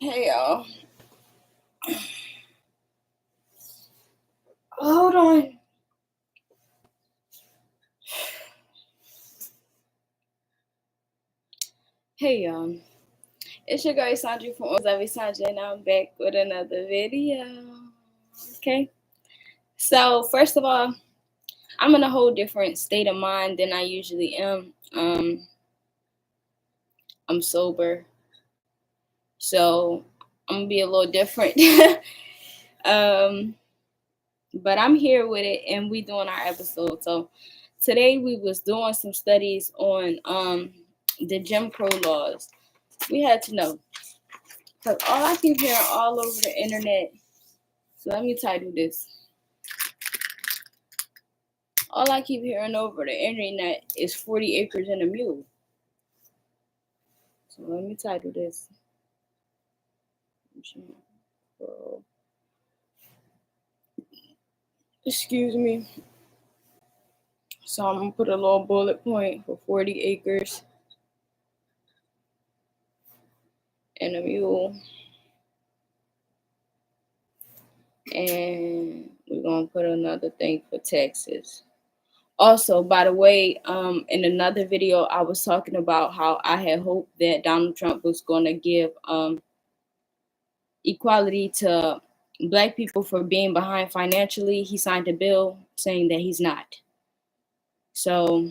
Hey y'all. Hold on. Hey y'all. It's your girl Esenje from Episide, and I'm back with another video. Okay. So first of all, I'm in a whole different state of mind than I usually am. I'm sober. So I'm gonna be a little different. But I'm here with it and we doing our episode. So today we was doing some studies on the Jim Crow laws. We had to know. Because all I keep hearing all over the internet, so let me title this. All I keep hearing over the internet is 40 acres and a mule. So let me title this. Excuse me. So I'm going to put a little bullet point for 40 acres and a mule. And we're going to put another thing for Texas. Also, by the way, in another video, I was talking about how I had hoped that Donald Trump was going to give equality to Black people for being behind financially. He signed a bill saying that he's not. So,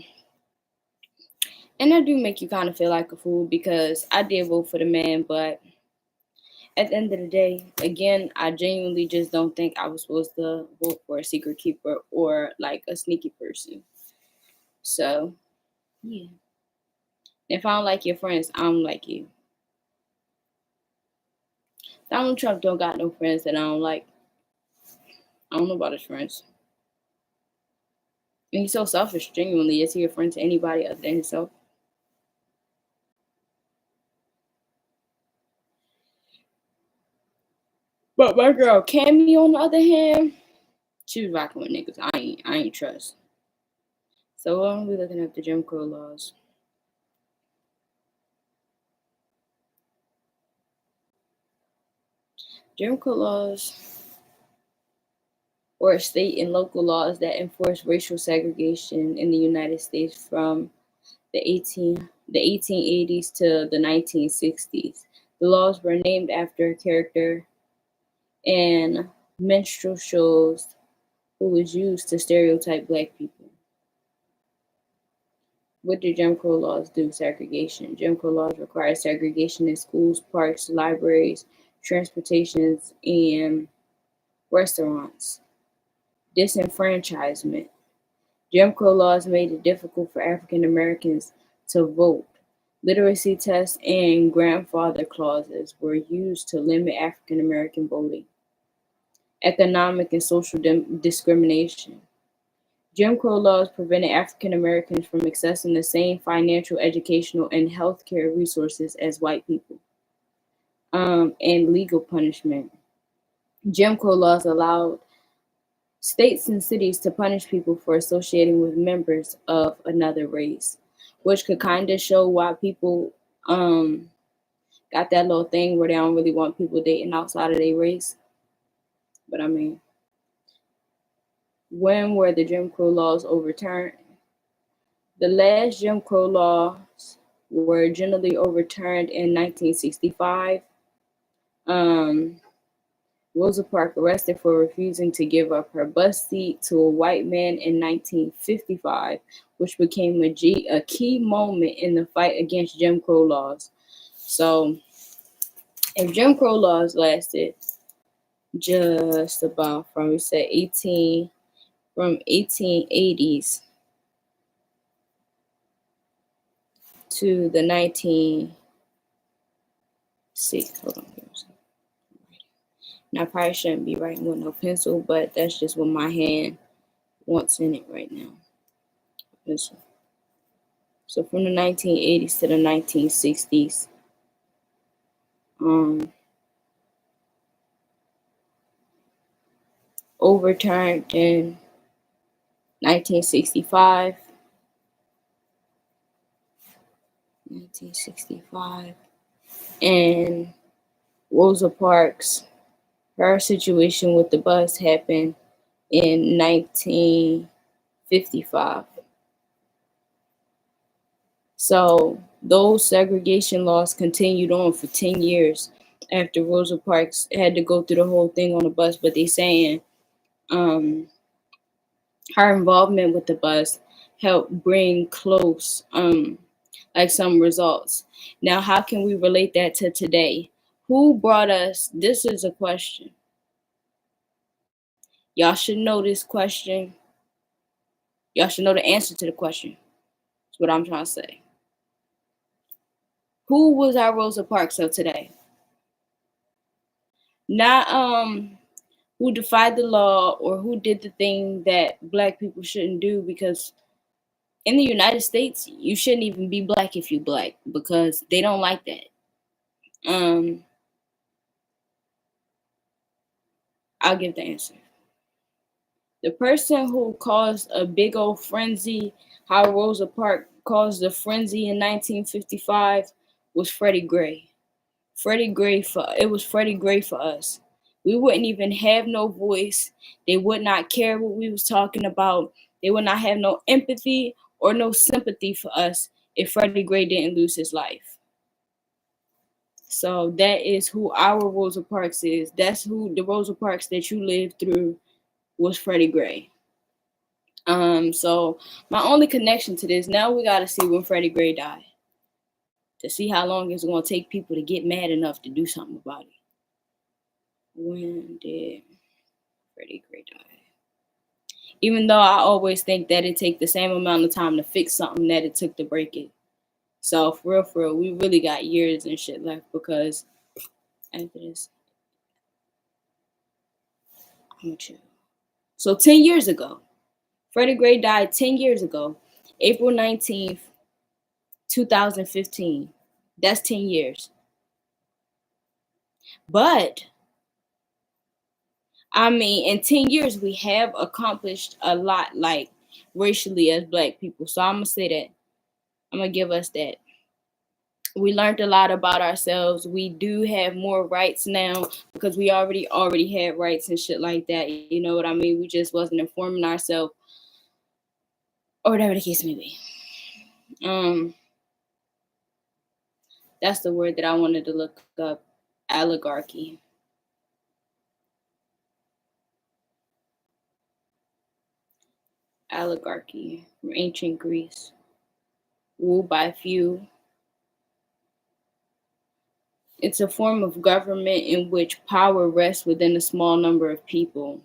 and that do make you kind of feel like a fool because I did vote for the man, but at the end of the day, again, I genuinely just don't think I was supposed to vote for a secret keeper or like a sneaky person. So, yeah. If I don't like your friends, I don't like you. Donald Trump don't got no friends that I don't like. I don't know about his friends. And he's so selfish, genuinely. Is he a friend to anybody other than himself? But my girl Cammy, on the other hand, she was rocking with niggas. I ain't trust. So we're gonna be looking at the Jim Crow laws. Jim Crow laws or state and local laws that enforce racial segregation in the United States from the 1880s to the 1960s. The laws were named after a character in minstrel shows who was used to stereotype Black people. What did Jim Crow laws do? Segregation. Jim Crow laws require segregation in schools, parks, libraries, transportations, and restaurants. Disenfranchisement. Jim Crow laws made it difficult for African Americans to vote. Literacy tests and grandfather clauses were used to limit African American voting. Economic and social discrimination. Jim Crow laws prevented African Americans from accessing the same financial, educational, and healthcare resources as white people. And legal punishment. Jim Crow laws allowed states and cities to punish people for associating with members of another race, which could kind of show why people got that little thing where they don't really want people dating outside of their race. But I mean, when were the Jim Crow laws overturned? The last Jim Crow laws were generally overturned in 1965. Rosa Parks arrested for refusing to give up her bus seat to a white man in 1955, which became a key moment in the fight against Jim Crow laws. So, if Jim Crow laws lasted just about from 1880s to the 1960s. Hold on. Now, I probably shouldn't be writing with no pencil, but that's just what my hand wants in it right now. Pencil. So from the 1980s to the 1960s, overturned in 1965. 1965. And Rosa Parks, her situation with the bus happened in 1955. So those segregation laws continued on for 10 years after Rosa Parks had to go through the whole thing on the bus. But they saying um, her involvement with the bus helped bring close like some results. Now, how can we relate that to today? Who brought us? This is a question. Y'all should know this question. Y'all should know the answer to the question. That's what I'm trying to say. Who was our Rosa Parks of today? Not who defied the law or who did the thing that black people shouldn't do, because in the United States you shouldn't even be black if you black, because they don't like that. I'll give the answer. The person who caused a big old frenzy, how Rosa Parks caused a frenzy in 1955, was Freddie Gray. It was Freddie Gray for us. We wouldn't even have no voice. They would not care what we was talking about. They would not have no empathy or no sympathy for us if Freddie Gray didn't lose his life. So that is who our Rosa Parks is. That's who the Rosa Parks that you lived through was Freddie Gray. So my only connection to this, now we gotta see when Freddie Gray died, to see how long it's gonna take people to get mad enough to do something about it. When did Freddie Gray die? Even though I always think that it take the same amount of time to fix something that it took to break it. So for real, we really got years and shit left, because after this, I'm chill. So 10 years ago, Freddie Gray died 10 years ago, April 19th, 2015. That's 10 years. But I mean, in 10 years, we have accomplished a lot, like racially as black people. So I'm going to say that. I'm going to give us that. We learned a lot about ourselves. We do have more rights now, because we already had rights and shit like that. You know what I mean? We just wasn't informing ourselves, or whatever the case may be. That's the word that I wanted to look up. Oligarchy. Oligarchy from ancient Greece. Ruled by few. It's a form of government in which power rests within a small number of people.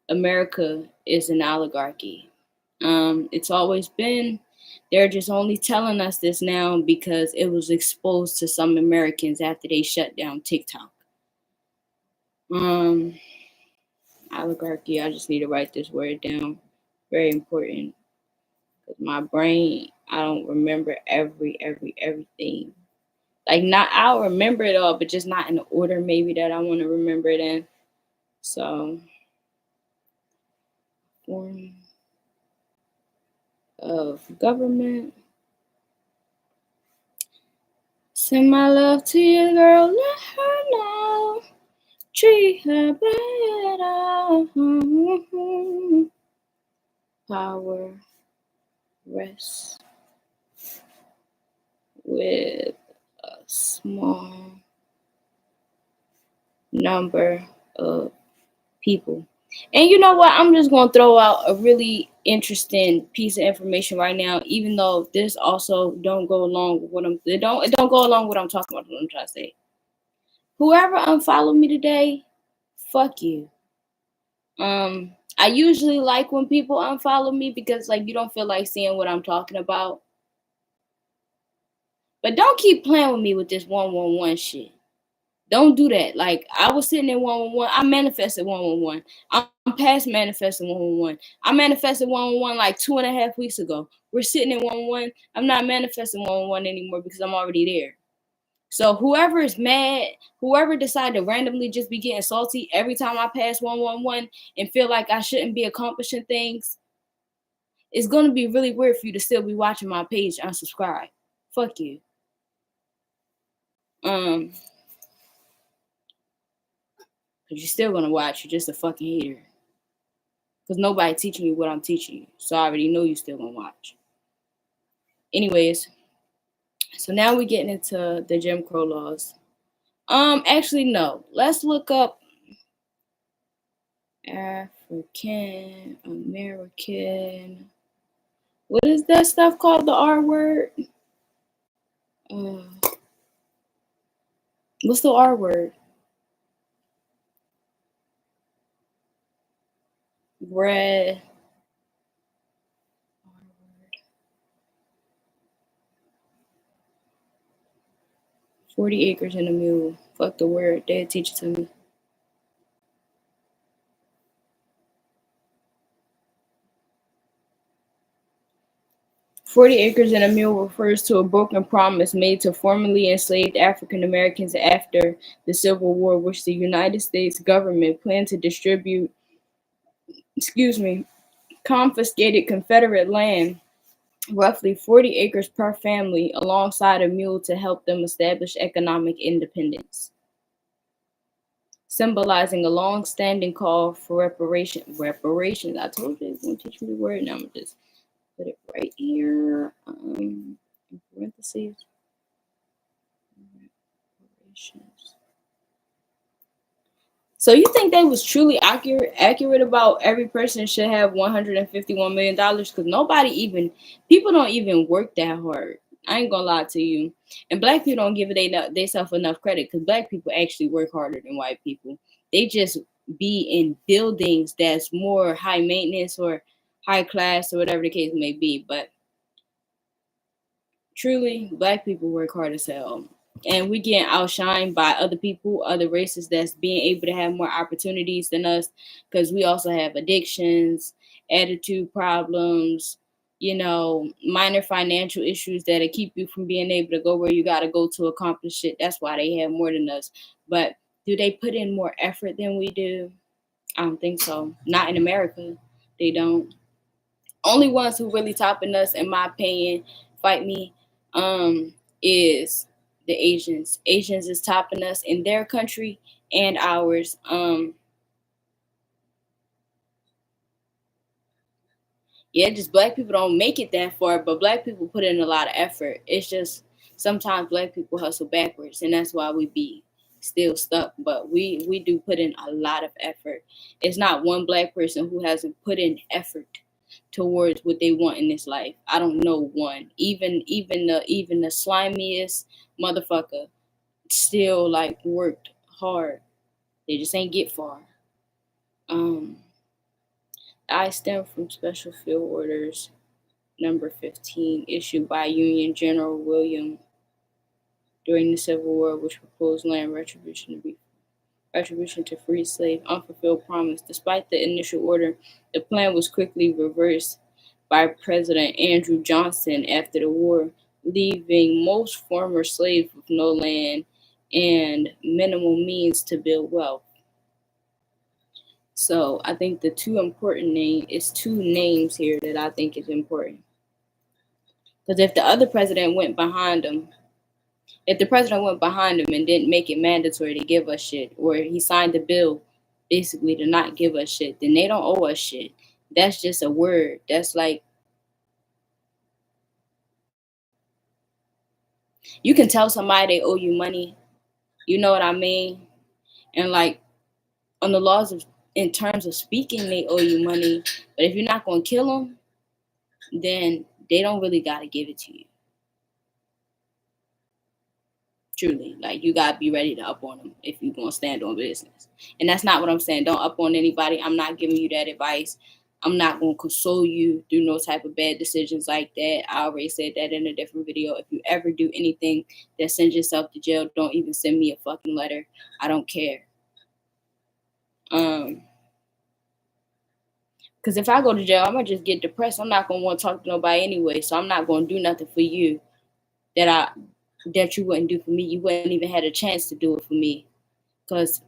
America is an oligarchy. It's always been. They're just only telling us this now because it was exposed to some Americans after they shut down TikTok. Oligarchy. I just need to write this word down. Very important. Because my brain, I don't remember everything. Like, not, I'll remember it all, but just not in the order maybe that I want to remember it in. So, form of government. Send my love to your girl, let her know. Treat her better. Power rests with a small number of people. And you know what? I'm just going to throw out a really interesting piece of information right now, even though this also don't go along with what it don't go along with what I'm talking about, what I'm trying to say. Whoever unfollowed me today, fuck you. I usually like when people unfollow me, because like you don't feel like seeing what I'm talking about. But don't keep playing with me with this 111 shit. Don't do that. Like, I was sitting in 111. I manifested 111. I'm past manifesting 111. I manifested 111 like 2.5 weeks ago. We're sitting in 111. I'm not manifesting 111 anymore because I'm already there. So whoever is mad, whoever decided to randomly just be getting salty every time I pass 111 and feel like I shouldn't be accomplishing things, it's going to be really weird for you to still be watching my page unsubscribe. Fuck you. Because you're still gonna watch. You're just a fucking hater. Because nobody teaching you what I'm teaching you. So I already know you still gonna watch. Anyways, so now we're getting into the Jim Crow laws. Actually, no. Let's look up African American. What is that stuff called? The R word? What's the R word? Bread. 40 acres and a mule. Fuck the word. They'll teach it to me. "40 acres and a mule" refers to a broken promise made to formerly enslaved African Americans after the Civil War, which the United States government planned to distribute, confiscated Confederate land, roughly 40 acres per family, alongside a mule to help them establish economic independence, symbolizing a long-standing call for reparations. I told you it's going to teach me the word. Now I'm going to just put it right here. In parentheses. So you think they was truly accurate about every person should have $151 million? Because people don't even work that hard. I ain't gonna lie to you. And black people don't give themselves enough credit, because black people actually work harder than white people. They just be in buildings that's more high maintenance or high class or whatever the case may be. But truly, black people work hard as hell. And we get outshined by other people, other races that's being able to have more opportunities than us, because we also have addictions, attitude problems, minor financial issues that'll keep you from being able to go where you got to go to accomplish it. That's why they have more than us. But do they put in more effort than we do? I don't think so. Not in America. They don't. Only ones who really topping us, in my opinion, fight me, is the Asians. Asians is topping us in their country and ours. Yeah, just black people don't make it that far, but black people put in a lot of effort. It's just sometimes black people hustle backwards, and that's why we be still stuck. But we do put in a lot of effort. It's not one black person who hasn't put in effort towards what they want in this life. I don't know one. Even the slimiest motherfucker still like worked hard. They just ain't get far. I stem from Special Field Orders number 15, issued by Union General William during the Civil War, which proposed land retribution to free slave, unfulfilled promise. Despite the initial order, the plan was quickly reversed by President Andrew Johnson after the war, leaving most former slaves with no land and minimal means to build wealth. So I think the two names here that I think is important. Because if the president went behind him and didn't make it mandatory to give us shit, or he signed a bill basically to not give us shit, then they don't owe us shit. That's just a word. That's like, you can tell somebody they owe you money, you know what I mean? And like, on the laws of, in terms of speaking, they owe you money. But if you're not going to kill them, then they don't really got to give it to you. Truly, like, you gotta be ready to up on them if you're gonna stand on business. And that's not what I'm saying. Don't up on anybody. I'm not giving you that advice. I'm not gonna console you through no type of bad decisions like that. I already said that in a different video. If you ever do anything that sends yourself to jail, don't even send me a fucking letter. I don't care. Because if I go to jail, I'm gonna just get depressed. I'm not gonna want to talk to nobody anyway. So I'm not gonna do nothing for you that you wouldn't do for me. You wouldn't even had a chance to do it for me. Because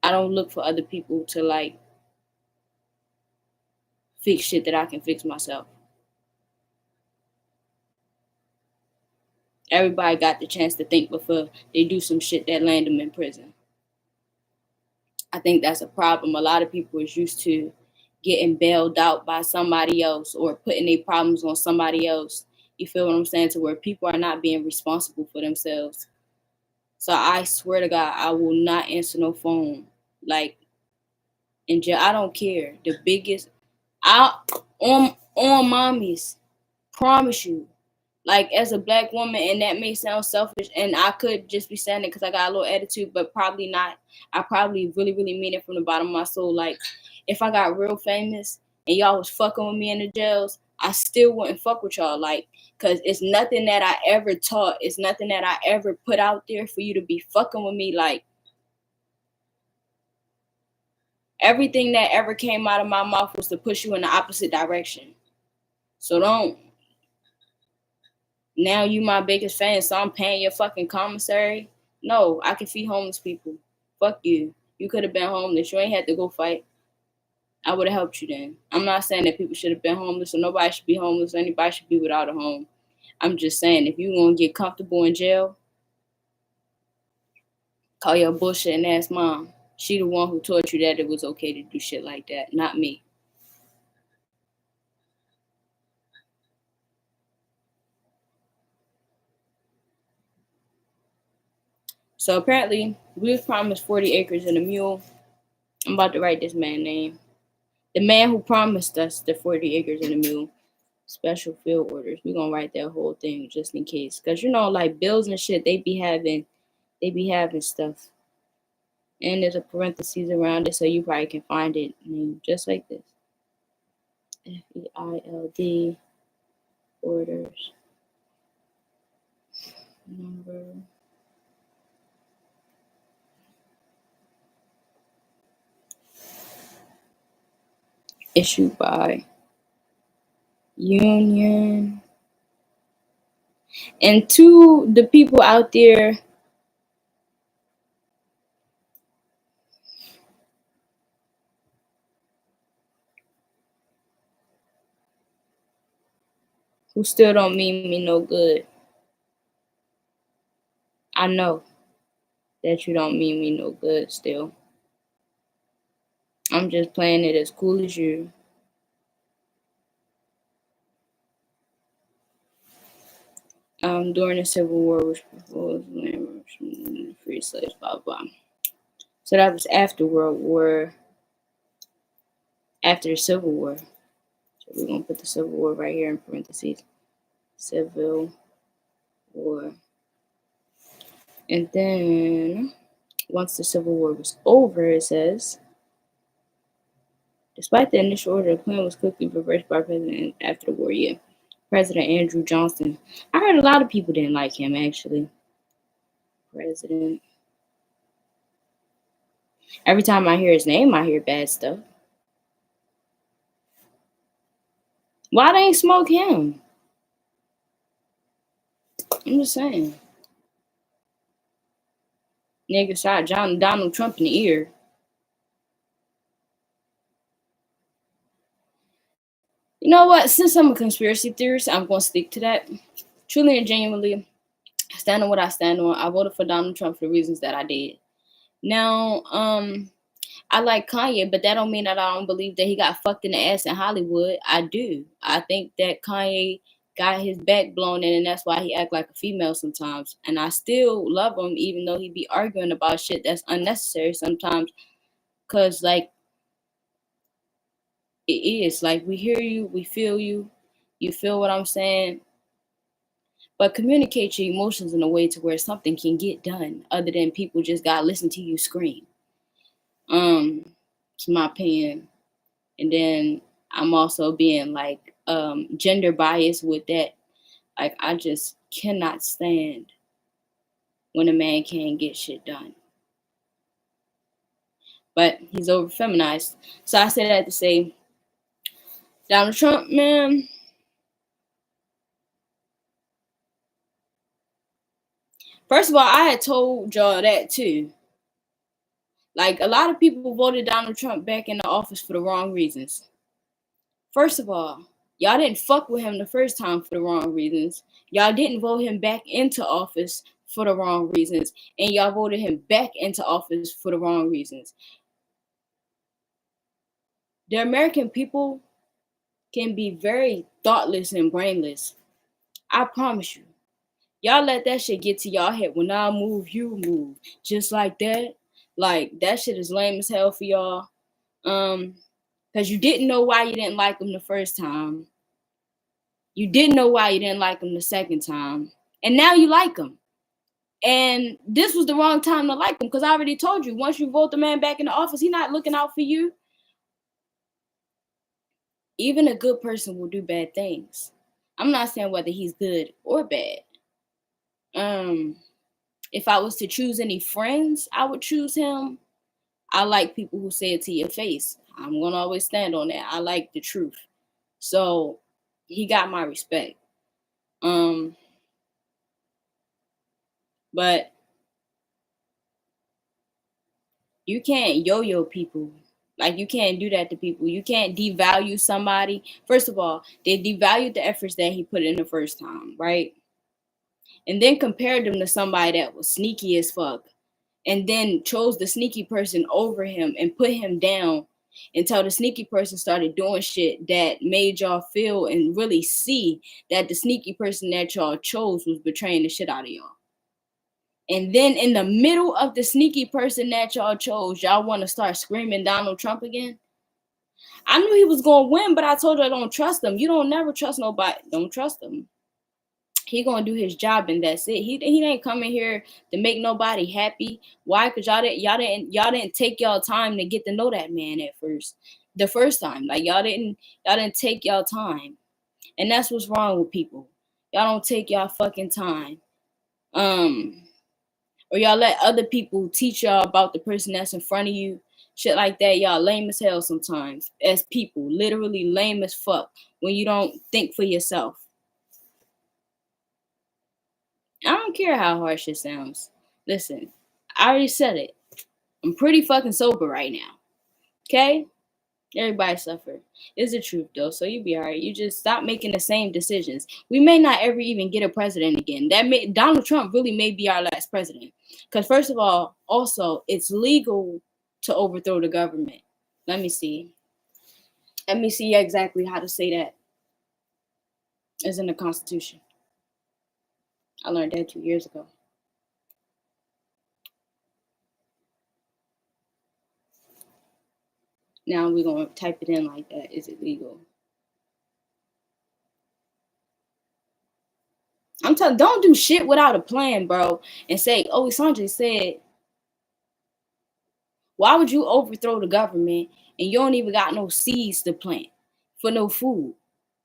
I don't look for other people to like fix shit that I can fix myself. Everybody got the chance to think before they do some shit that land them in prison. I think that's a problem. A lot of people is used to getting bailed out by somebody else or putting their problems on somebody else. You feel what I'm saying? To where people are not being responsible for themselves. So I swear to God, I will not answer no phone. Like in jail, I don't care. The biggest, I on mommies, promise you. Like as a black woman, and that may sound selfish, and I could just be saying it because I got a little attitude, but probably not. I probably really, really mean it from the bottom of my soul. Like if I got real famous and y'all was fucking with me in the jails, I still wouldn't fuck with y'all. Like, cause it's nothing that I ever taught. It's nothing that I ever put out there for you to be fucking with me. Like everything that ever came out of my mouth was to push you in the opposite direction. So don't. Now you my biggest fan, so I'm paying your fucking commissary. No, I can feed homeless people. Fuck you. You could have been homeless. You ain't had to go fight. I would have helped you then. I'm not saying that people should have been homeless or nobody should be homeless or anybody should be without a home. I'm just saying if you gonna get comfortable in jail, call your bullshitting ass mom. She the one who taught you that it was okay to do shit like that, not me. So apparently, we was promised 40 acres and a mule. I'm about to write this man's name. The man who promised us the 40 acres and a mule. Special field orders. We're gonna write that whole thing just in case. Cause you know, like bills and shit, they be having stuff. And there's a parentheses around it so you probably can find it named just like this. FEILD orders. Number issued by Union. And to the people out there who still don't mean me no good, I know that you don't mean me no good still. I'm just playing it as cool as you. During the Civil War, which proposed free slaves, blah, blah. So that was after World War, after the Civil War. So we're going to put the Civil War right here in parentheses. Civil War. And then, once the Civil War was over, it says, despite the initial order, the plan was quickly reversed by President after the war. Yeah, President Andrew Johnson. I heard a lot of people didn't like him, actually. President. Every time I hear his name, I hear bad stuff. Why they ain't smoke him? I'm just saying. Nigga shot Donald Trump in the ear. You know what? Since I'm a conspiracy theorist, I'm going to stick to that. Truly and genuinely, I stand on what I stand on. I voted for Donald Trump for the reasons that I did. Now, I like Kanye, but that don't mean that I don't believe that he got fucked in the ass in Hollywood. I do. I think that Kanye got his back blown in, and that's why he act like a female sometimes. And I still love him, even though he be arguing about shit that's unnecessary sometimes. Cause like it is like we hear you, we feel you, you feel what I'm saying. But communicate your emotions in a way to where something can get done, other than people just gotta listen to you scream. It's my opinion. And then I'm also being like gender biased with that. Like I just cannot stand when a man can't get shit done. But he's over feminized. So I say that to say Donald Trump, man. First of all, I had told y'all that too. Like a lot of people voted Donald Trump back in the office for the wrong reasons. First of all, Y'all didn't fuck with him the first time for the wrong reasons. Y'all didn't vote him back into office for the wrong reasons. And y'all voted him back into office for the wrong reasons. The American people can be very thoughtless and brainless. I promise you. Y'all let that shit get to y'all head. When I move, you move. Just like that. Like, that shit is lame as hell for y'all. Because you didn't know why you didn't like him the first time. You didn't know why you didn't like him the second time. And now you like him. And this was the wrong time to like him, because I already told you, once you vote the man back in the office, he's not looking out for you. Even a good person will do bad things. I'm not saying whether he's good or bad. If I was to choose any friends, I would choose him. I like people who say it to your face. I'm gonna always stand on that. I like the truth. So he got my respect. But you can't yo-yo people. Like, you can't do that to people. You can't devalue somebody. First of all, they devalued the efforts that he put in the first time, right? And then compared them to somebody that was sneaky as fuck. And then chose the sneaky person over him and put him down until the sneaky person started doing shit that made y'all feel and really see that the sneaky person that y'all chose was betraying the shit out of y'all. And then in the middle of the sneaky person that y'all chose, y'all want to start screaming Donald Trump again? I knew he was going to win, but I told you I don't trust him. You don't never trust nobody. Don't trust him. He gonna do his job and that's it. He ain't coming here to make nobody happy. Why? Because y'all didn't take y'all time to get to know that man at first. The first time. Like, y'all didn't take y'all time. And that's what's wrong with people. Y'all don't take y'all fucking time. Or y'all let other people teach y'all about the person that's in front of you. Shit like that. Y'all lame as hell sometimes. As people. Literally lame as fuck. When you don't think for yourself. I don't care how harsh it sounds. Listen, I already said it. I'm pretty fucking sober right now. Okay? Everybody suffer. It's the truth though, so you be alright. You just stop making the same decisions. We may not ever even get a president again. Donald Trump really may be our last president. Because first of all, also, it's legal to overthrow the government. Let me see. Let me see exactly how to say that. It's in the Constitution. I learned that 2 years ago. Now we're going to type it in like that. Is it legal? I'm telling, don't do shit without a plan, bro. And say, oh, Esenje said, why would you overthrow the government and you don't even got no seeds to plant for no food?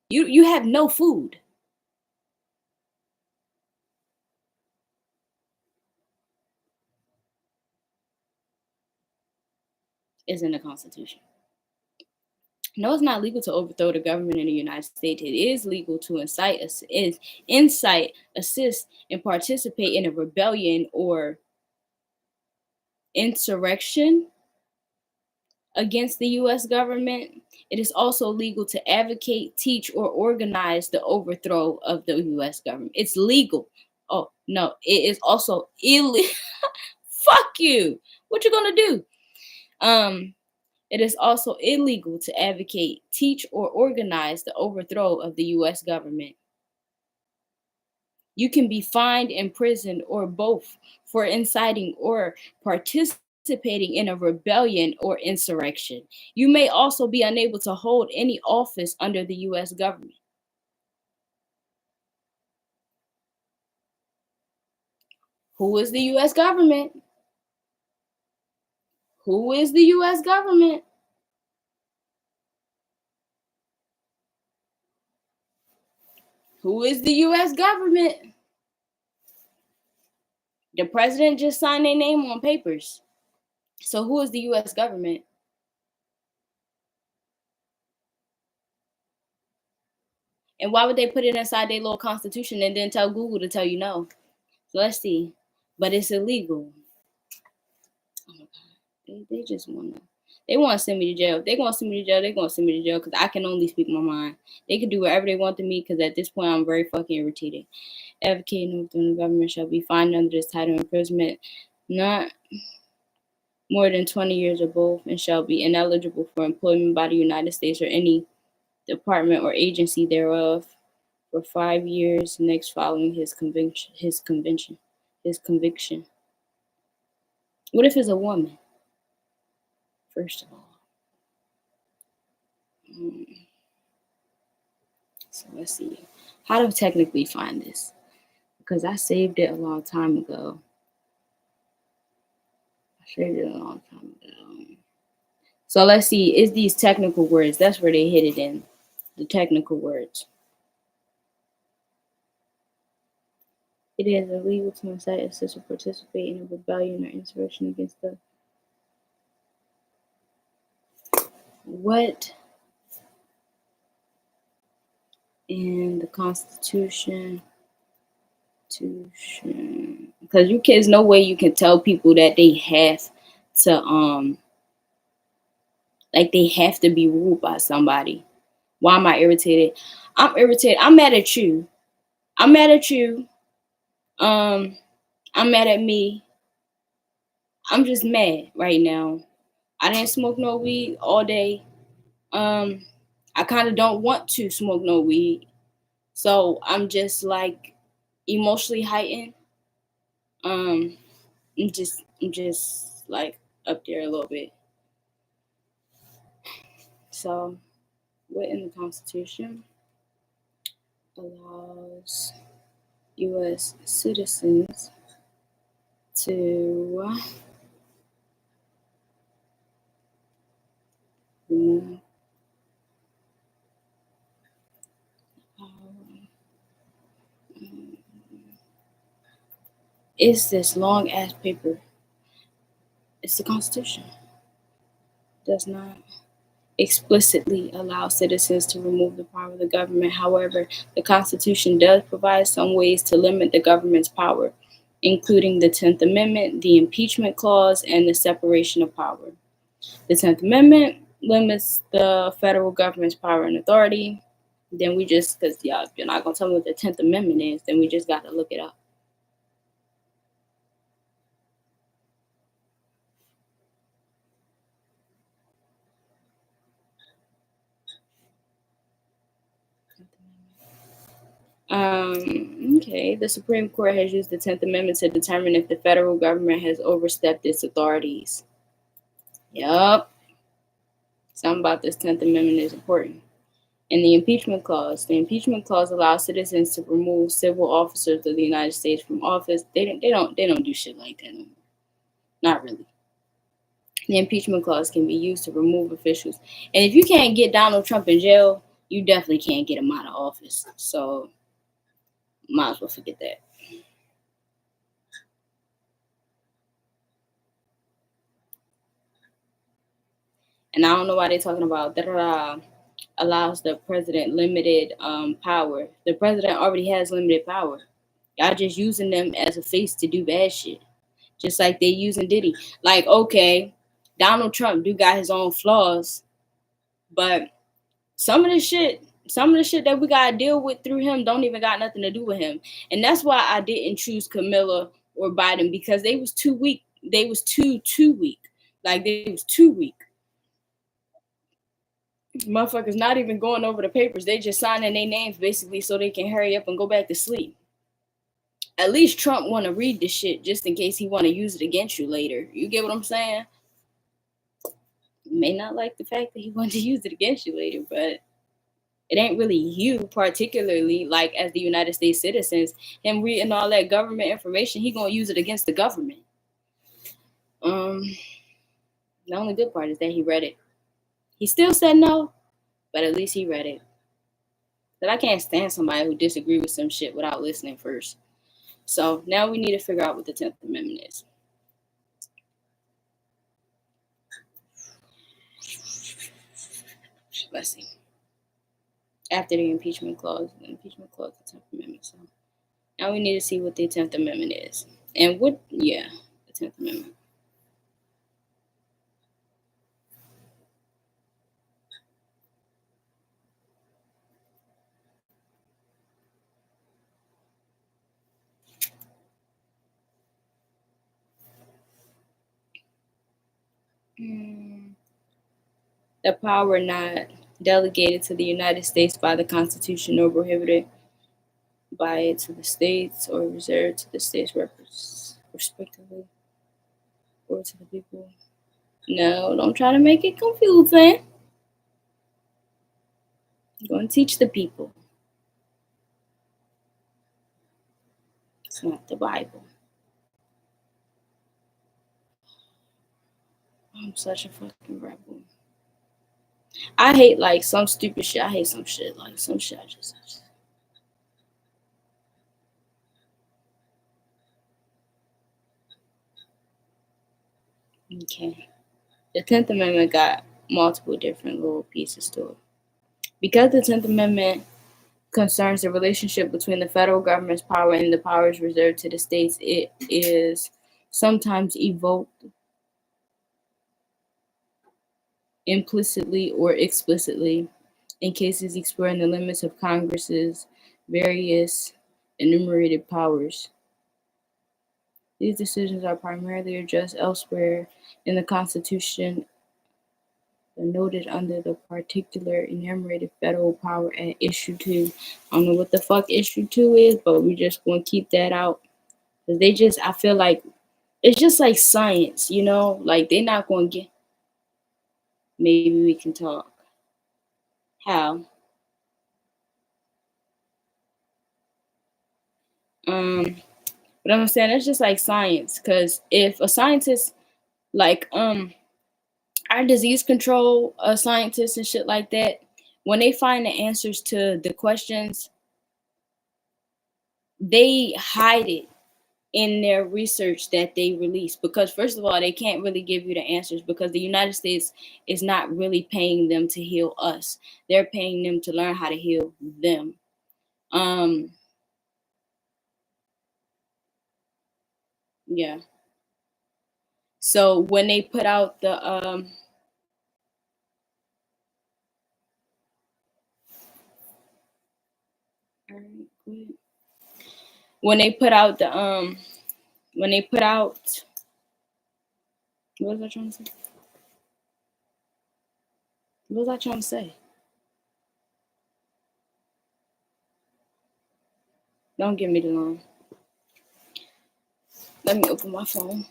You have no food. It's in the Constitution. No, it's not legal to overthrow the government in the United States. It is legal to incite, assist, and participate in a rebellion or insurrection against the U.S. government. It is also legal to advocate, teach, or organize the overthrow of the U.S. government. It's legal. Oh, no, it is also illegal. Fuck you. What you gonna do? It is also illegal to advocate, teach, or organize the overthrow of the U.S. government. You can be fined, imprisoned, or both for inciting or participating in a rebellion or insurrection. You may also be unable to hold any office under the U.S. government. Who is the U.S. government? Who is the U.S. government? Who is the U.S. government? The president just signed their name on papers. So who is the U.S. government? And why would they put it inside their little constitution and then tell Google to tell you no? So let's see. But it's illegal. Oh my God. They just wanna They want to send me to jail. If they're going to send me to jail, they're going to send me to jail because I can only speak my mind. They can do whatever they want to me because at this point, I'm very fucking irritated. Advocating within the government shall be fined under this title of imprisonment not more than 20 years or both, and shall be ineligible for employment by the United States or any department or agency thereof for 5 years next following his conviction. What if it's a woman? First of all. So let's see. How to technically find this? Because I saved it a long time ago. So let's see. It's these technical words. That's where they hit it in. The technical words. It is illegal to incite, assist, or participate in a rebellion or insurrection against the what in the Constitution. Because there's no way you can tell people that they have to they have to be ruled by somebody. Why am I irritated? I'm irritated. I'm mad at you. I'm mad at you. I'm mad at me. I'm just mad right now. I didn't smoke no weed all day. I kind of don't want to smoke no weed. So I'm just like emotionally heightened. I'm just like up there a little bit. So what in the Constitution allows U.S. citizens to it's this long ass paper. It's the Constitution. Does not explicitly allow citizens to remove the power of the government. However, the Constitution does provide some ways to limit the government's power, including the 10th Amendment, the impeachment clause, and the separation of power. The 10th Amendment limits the federal government's power and authority. Then we just, because y'all, you're not going to tell me what the 10th Amendment is, then we just got to look it up. Okay, the Supreme Court has used the 10th Amendment to determine if the federal government has overstepped its authorities. Yup. Something about this 10th Amendment is important. And the impeachment clause. The impeachment clause allows citizens to remove civil officers of the United States from office. They don't do shit like that anymore. Not really. The impeachment clause can be used to remove officials. And if you can't get Donald Trump in jail, you definitely can't get him out of office. So might as well forget that. And I don't know why they're talking about allows the president limited power. The president already has limited power. Y'all just using them as a face to do bad shit. Just like they using Diddy. Like, okay, Donald Trump do got his own flaws, but some of the shit that we gotta deal with through him don't even got nothing to do with him. And that's why I didn't choose Camilla or Biden, because they was too weak. They was too weak. Like, they was too weak. Motherfuckers not even going over the papers. They just signing their names basically so they can hurry up and go back to sleep. At least Trump want to read this shit just in case he want to use it against you later. You get what I'm saying? You may not like the fact that he wanted to use it against you later, but it ain't really you particularly, like as the United States citizens. Him reading all that government information, he gonna use it against the government. The only good part is that he read it. He still said no, but at least he read it. But I can't stand somebody who disagree with some shit without listening first. So now we need to figure out what the 10th Amendment is. Let's see. After the impeachment clause, the 10th Amendment. So now we need to see what the 10th Amendment is. And the 10th Amendment. The power not delegated to the United States by the Constitution or prohibited by it to the states or reserved to the states respectively or to the people. No, don't try to make it confusing. I'm going to teach the people. It's not the Bible. I'm such a fucking rebel. I hate like some stupid shit. I hate some shit. Like some shit I just okay. The 10th Amendment got multiple different little pieces to it. Because the 10th Amendment concerns the relationship between the federal government's power and the powers reserved to the states, it is sometimes evoked implicitly or explicitly in cases exploring the limits of Congress's various enumerated powers. These decisions are primarily addressed elsewhere in the Constitution, noted under the particular enumerated federal power at issue 2. I don't know what the fuck issue 2 is, but we just gonna keep that out. Cause I feel like it's just like science, you know? Like they're not gonna get, maybe we can talk. How? But I'm saying it's just like science, cause if a scientist, like, our disease control scientists and shit like that, when they find the answers to the questions, they hide it in their research that they release, because first of all they can't really give you the answers because the United States is not really paying them to heal us. They're paying them to learn how to heal them. Yeah. So when they put out the when they put out the when they put out, what was I trying to say? What was I trying to say? Don't give me the line. Let me open my phone.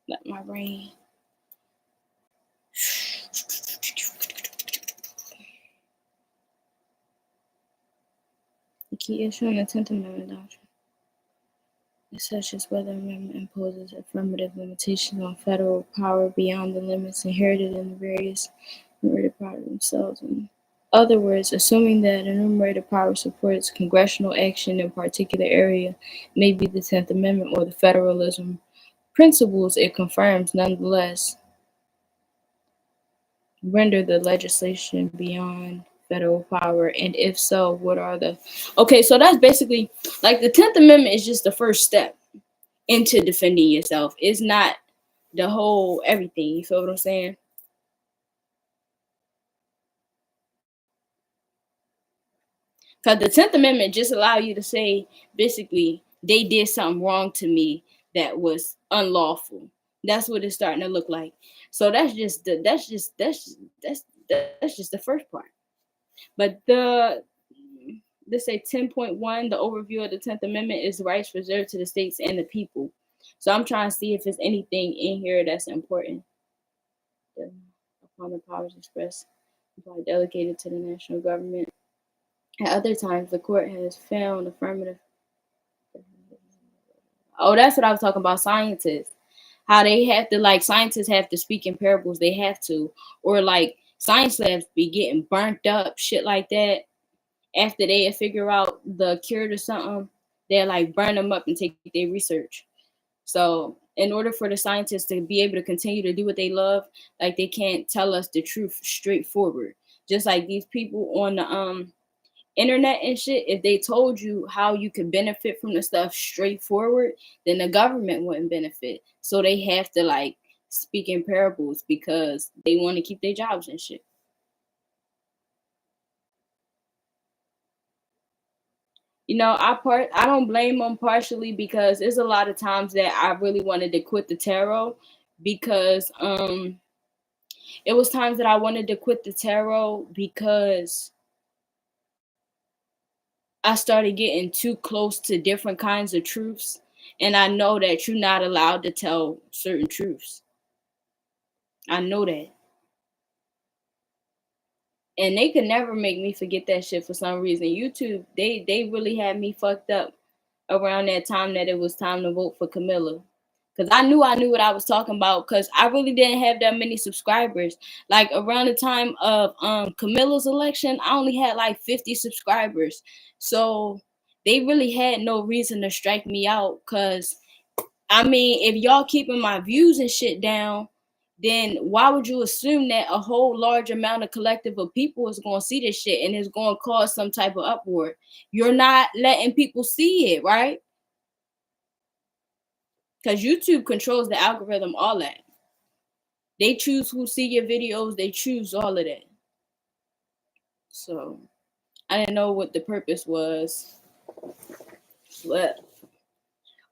Let my brain. The key issue in the 10th Amendment doctrine is such as whether amendment imposes affirmative limitations on federal power beyond the limits inherited in the various enumerated powers themselves. In other words, assuming that enumerated power supports congressional action in a particular area, may be the 10th Amendment or the federalism principles it confirms, nonetheless render the legislation beyond federal power, and if so, what are the okay, so that's basically like the 10th Amendment is just the first step into defending yourself. It's not the whole everything, you feel what I'm saying? Because the 10th Amendment just allow you to say basically they did something wrong to me that was unlawful. That's what it's starting to look like. So that's just the first part. But let's say 10.1, the overview of the 10th Amendment is rights reserved to the states and the people. So I'm trying to see if there's anything in here that's important. Upon the powers expressed by delegated to the national government. At other times, the court has found affirmative. Oh, that's what I was talking about. Scientists, how they have to, like, scientists have to speak in parables. They have to, or like science labs be getting burnt up, shit like that. After they figure out the cure to something, they like burn them up and take their research. So in order for the scientists to be able to continue to do what they love, like they can't tell us the truth straightforward. Just like these people on the internet and shit, if they told you how you could benefit from the stuff straightforward, then the government wouldn't benefit. So they have to like speak in parables because they want to keep their jobs and shit. You know, I don't blame them partially because there's a lot of times that I really wanted to quit the tarot because It was times that I wanted to quit the tarot because I started getting too close to different kinds of truths. And I know that you're not allowed to tell certain truths. I know that. And they could never make me forget that shit for some reason. YouTube, they really had me fucked up around that time that it was time to vote for Camilla. Because I knew what I was talking about, because I really didn't have that many subscribers. Like around the time of Camilla's election, I only had like 50 subscribers. So they really had no reason to strike me out, because I mean, if y'all keeping my views and shit down, then why would you assume that a whole large amount of collective of people is going to see this shit and it's going to cause some type of uproar? You're not letting people see it, right? Because YouTube controls the algorithm, all that. They choose who see your videos. They choose all of that. So I didn't know what the purpose was. But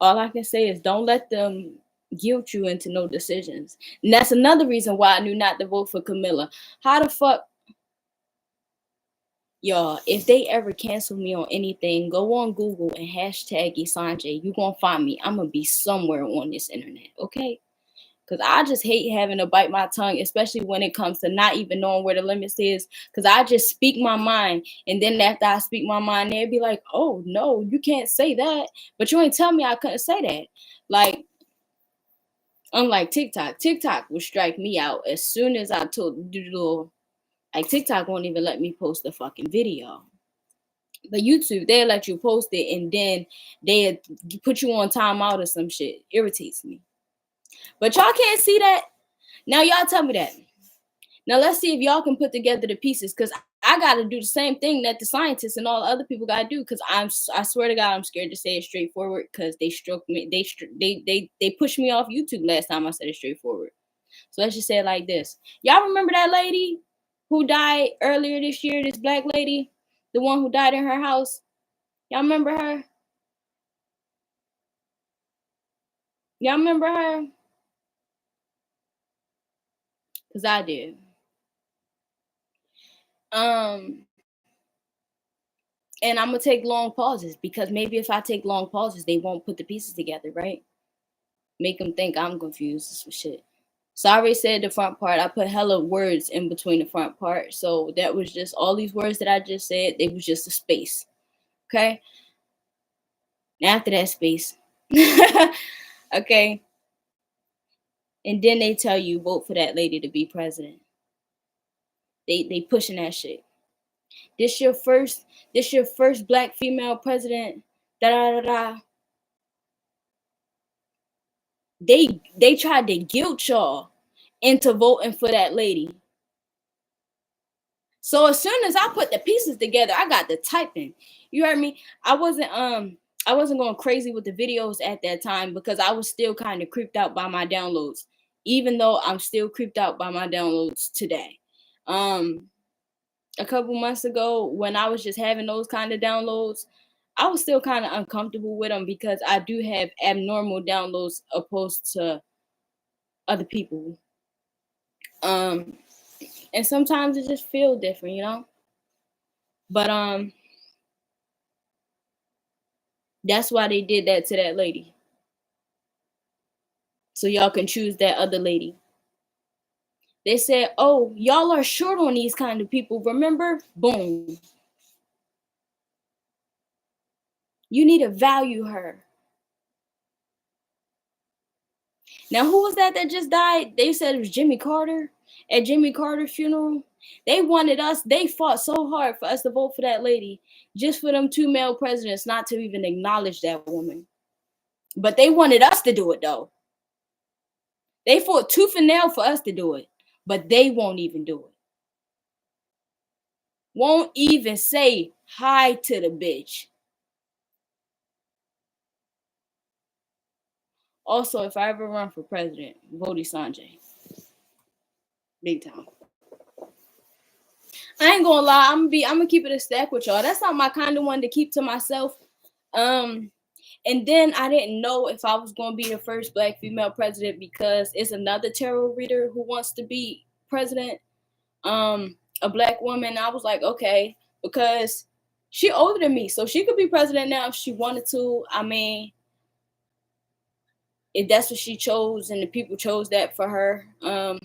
all I can say is don't let them guilt you into no decisions. And that's another reason why I knew not to vote for Camilla. How the fuck, y'all, if they ever cancel me on anything, go on Google and hashtag Esenje. You gonna find me. I'm gonna be somewhere on this internet, okay? Because I just hate having to bite my tongue, especially when it comes to not even knowing where the limits is. Because I just speak my mind. And then after I speak my mind, they'd be like, oh, no, you can't say that. But you ain't tell me I couldn't say that. Like, unlike TikTok. TikTok will strike me out as soon as I told little. Like, TikTok won't even let me post the fucking video. But YouTube, they'll let you post it and then they'll put you on timeout or some shit. Irritates me. But y'all can't see that. Now y'all tell me that. Now let's see if y'all can put together the pieces, because I got to do the same thing that the scientists and all the other people got to do. Because I swear to God, I'm scared to say it straightforward, because they struck me. They pushed me off YouTube last time I said it straightforward. So let's just say it like this. Y'all remember that lady who died earlier this year? This black lady, the one who died in her house. Y'all remember her? Y'all remember her? Because I did. And I'm gonna take long pauses, because maybe if I take long pauses, they won't put the pieces together, right? Make them think I'm confused for shit. So I already said the front part. I put hella words in between the front part. So that was just all these words that I just said. They was just a space. Okay. After that space. Okay. And then they tell you vote for that lady to be president. They pushing that shit. This your first black female president. Da da da da. They tried to guilt y'all into voting for that lady. So as soon as I put the pieces together, I got the typing. You heard me? I wasn't going crazy with the videos at that time, because I was still kind of creeped out by my downloads, even though I'm still creeped out by my downloads today. A couple months ago, when I was just having those kind of downloads, I was still kind of uncomfortable with them, because I do have abnormal downloads opposed to other people. And sometimes it just feels different, you know? But that's why they did that to that lady. So y'all can choose that other lady. They said, oh, y'all are short on these kind of people, remember? Boom. You need to value her. Now, who was that just died? They said it was Jimmy Carter. At Jimmy Carter's funeral, they fought so hard for us to vote for that lady, just for them two male presidents not to even acknowledge that woman. But they wanted us to do it, though. They fought tooth and nail for us to do it, but they won't even do it. Won't even say hi to the bitch. Also, if I ever run for president, vote Esenje. Big time. I ain't gonna lie, I'm gonna keep it a stack with y'all. That's not my kind of one to keep to myself. And then I didn't know if I was gonna be the first black female president, because it's another tarot reader who wants to be president, a black woman, I was like, okay, because she older than me, so she could be president now if she wanted to. I mean, if that's what she chose and the people chose that for her, I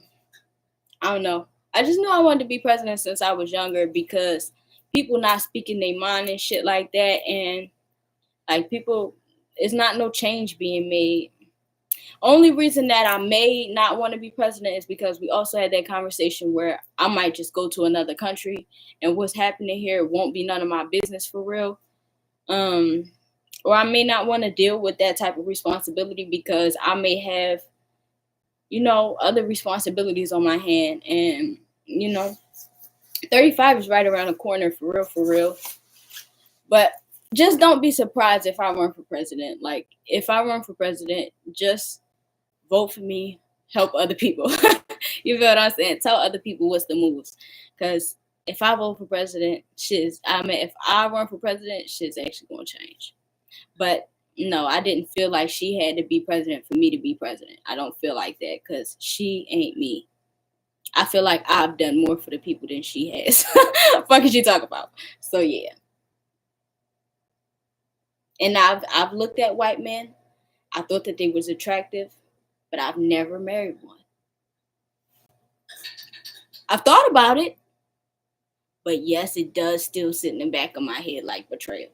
don't know. I just knew I wanted to be president since I was younger because people not speaking their mind and shit like that, and like people, it's not no change being made. Only reason that I may not want to be president is because we also had that conversation where I might just go to another country and what's happening here won't be none of my business for real. Or I may not want to deal with that type of responsibility because I may have, other responsibilities on my hand. And, 35 is right around the corner for real. But just don't be surprised if I run for president. Like, if I run for president, just vote for me, help other people. You feel what I'm saying? Tell other people what's the moves. Because if I vote for president, if I run for president, shit's actually going to change. But no, I didn't feel like she had to be president for me to be president. I don't feel like that because she ain't me. I feel like I've done more for the people than she has. Fuck is you talk about? So yeah. And I've looked at white men. I thought that they was attractive, but I've never married one. I've thought about it, but yes, it does still sit in the back of my head like betrayal.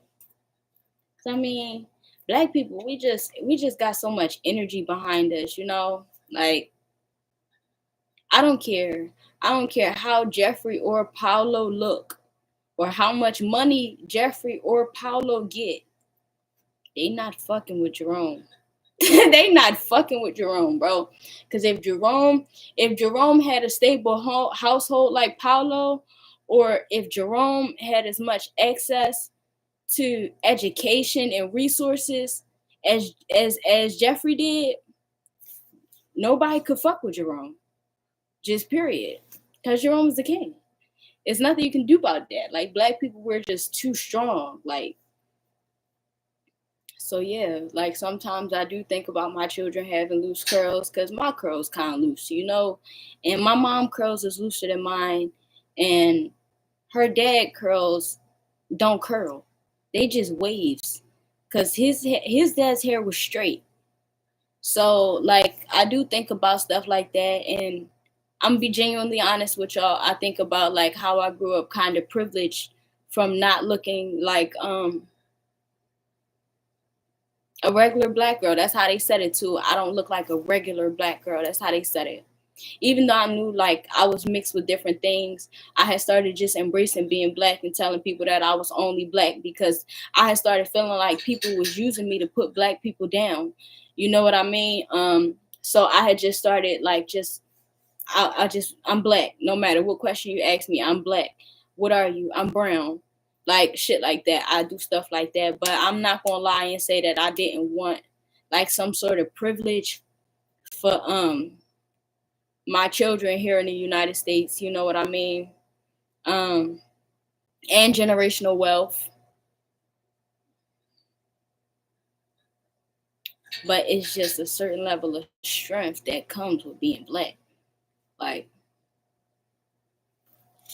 So I mean, black people, we just got so much energy behind us, Like, I don't care. I don't care how Jeffrey or Paulo look or how much money Jeffrey or Paulo get. They not fucking with Jerome. They not fucking with Jerome, bro. Because if Jerome had a stable household like Paulo, or if Jerome had as much access to education and resources as Jeffrey did, nobody could fuck with Jerome. Just period. Because Jerome's the king. It's nothing you can do about that. Like, black people, we're just too strong. Like, so yeah, like sometimes I do think about my children having loose curls because my curls kind of loose, and my mom curls is looser than mine, and her dad curls don't curl, they just waves, because his dad's hair was straight. So like I do think about stuff like that, and I'm gonna be genuinely honest with y'all. I think about like how I grew up kind of privileged from not looking like a regular black girl. That's how they said it too. I don't look like a regular black girl. That's how they said it. Even though I knew like I was mixed with different things, I had started just embracing being black and telling people that I was only black because I had started feeling like people was using me to put black people down. You know what I mean? So I had just started like I'm black. No matter what question you ask me, I'm black. What are you? I'm brown. Like shit like that. I do stuff like that, but I'm not gonna lie and say that I didn't want like some sort of privilege for my children here in the United States, you know what I mean? And generational wealth. But it's just a certain level of strength that comes with being black. Like,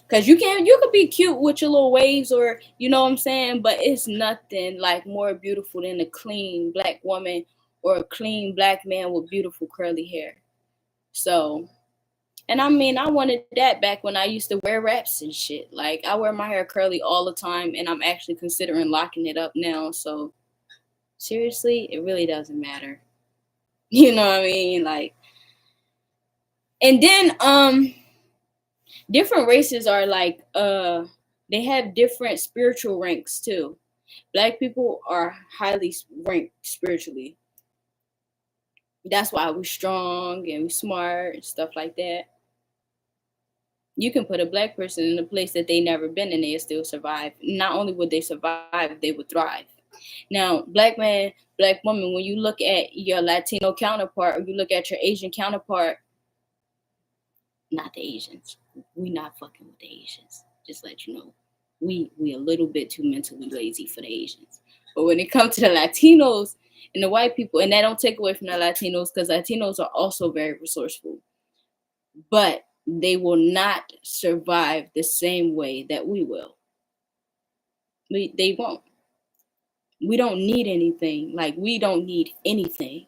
because you could be cute with your little waves, or you know what I'm saying, but it's nothing like more beautiful than a clean black woman or a clean black man with beautiful curly hair. So, and I mean, I wanted that back when I used to wear wraps and shit. Like, I wear my hair curly all the time, and I'm actually considering locking it up now. So seriously, it really doesn't matter. You know what I mean? Like, and then different races are like they have different spiritual ranks too. Black people are highly ranked spiritually. That's why we're strong and we're smart and stuff like that. You can put a black person in a place that they never been and they'll still survive. Not only would they survive, they would thrive. Now, black man, black woman, when you look at your Latino counterpart or you look at your Asian counterpart, not the Asians. We not fucking with the Asians. Just let you know. We a little bit too mentally lazy for the Asians. But when it comes to the Latinos and the white people, and that don't take away from the Latinos, because Latinos are also very resourceful. But they will not survive the same way that we will. They won't. We don't need anything. Like, we don't need anything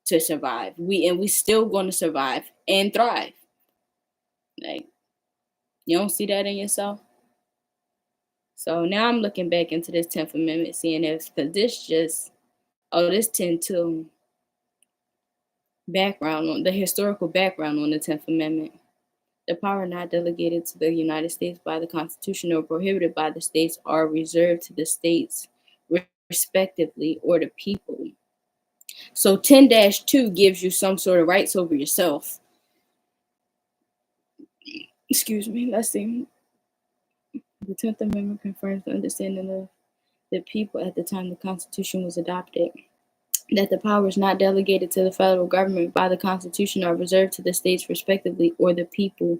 to survive. We still going to survive and thrive. Like, you don't see that in yourself? So now I'm looking back into this 10th Amendment, seeing if, because this 10-2 background on the historical background on the 10th Amendment. The power not delegated to the United States by the Constitution or prohibited by the states are reserved to the states respectively or the people. So 10-2 gives you some sort of rights over yourself. Excuse me, let's see. The 10th Amendment confirms the understanding of the people at the time the Constitution was adopted, that the powers not delegated to the federal government by the Constitution are reserved to the states respectively or the people.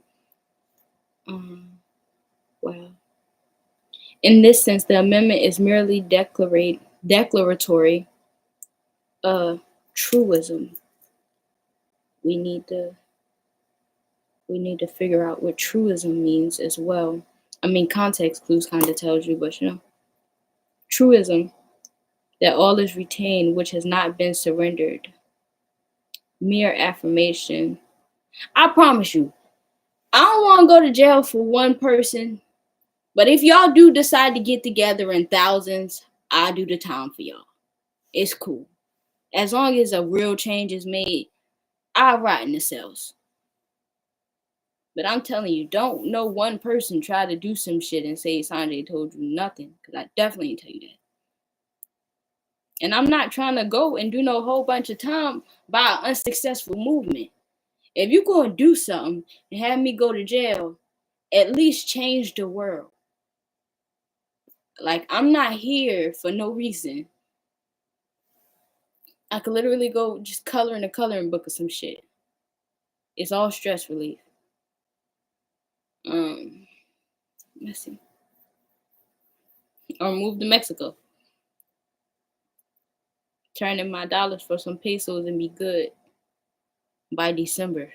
Wow. In this sense, the amendment is merely declaratory truism. We need to figure out what truism means as well. I mean, context clues kind of tells you, but truism, that all is retained which has not been surrendered. Mere affirmation. I promise you, I don't want to go to jail for one person, but if y'all do decide to get together in thousands, I'll do the time for y'all. It's cool. As long as a real change is made, I'll rot in the cells. But I'm telling you, don't no one person try to do some shit and say Sanjay told you nothing, because I definitely didn't tell you that. And I'm not trying to go and do no whole bunch of time by an unsuccessful movement. If you going to do something and have me go to jail, at least change the world. Like, I'm not here for no reason. I could literally go just color in a coloring book or some shit. It's all stress relief. Let's see. Or move to Mexico. Turn in my dollars for some pesos and be good by December.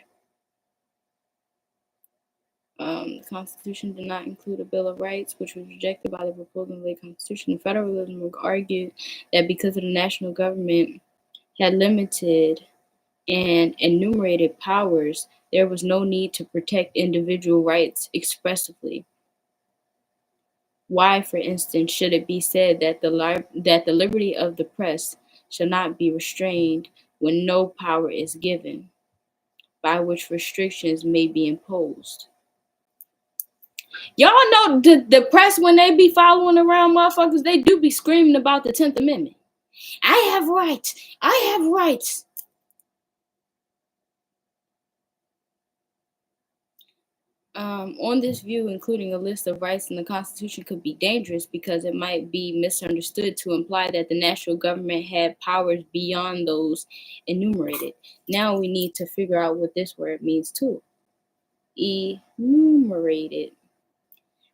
The Constitution did not include a Bill of Rights, which was rejected by the proposal of the Constitution. Federalism argued that because of the national government had limited and enumerated powers, there was no need to protect individual rights expressly. Why, for instance, should it be said that the liberty of the press shall not be restrained when no power is given, by which restrictions may be imposed? Y'all know the press, when they be following around motherfuckers, they do be screaming about the 10th Amendment. I have rights. I have rights. On this view, including a list of rights in the Constitution could be dangerous because it might be misunderstood to imply that the national government had powers beyond those enumerated. Now we need to figure out what this word means too. Enumerated.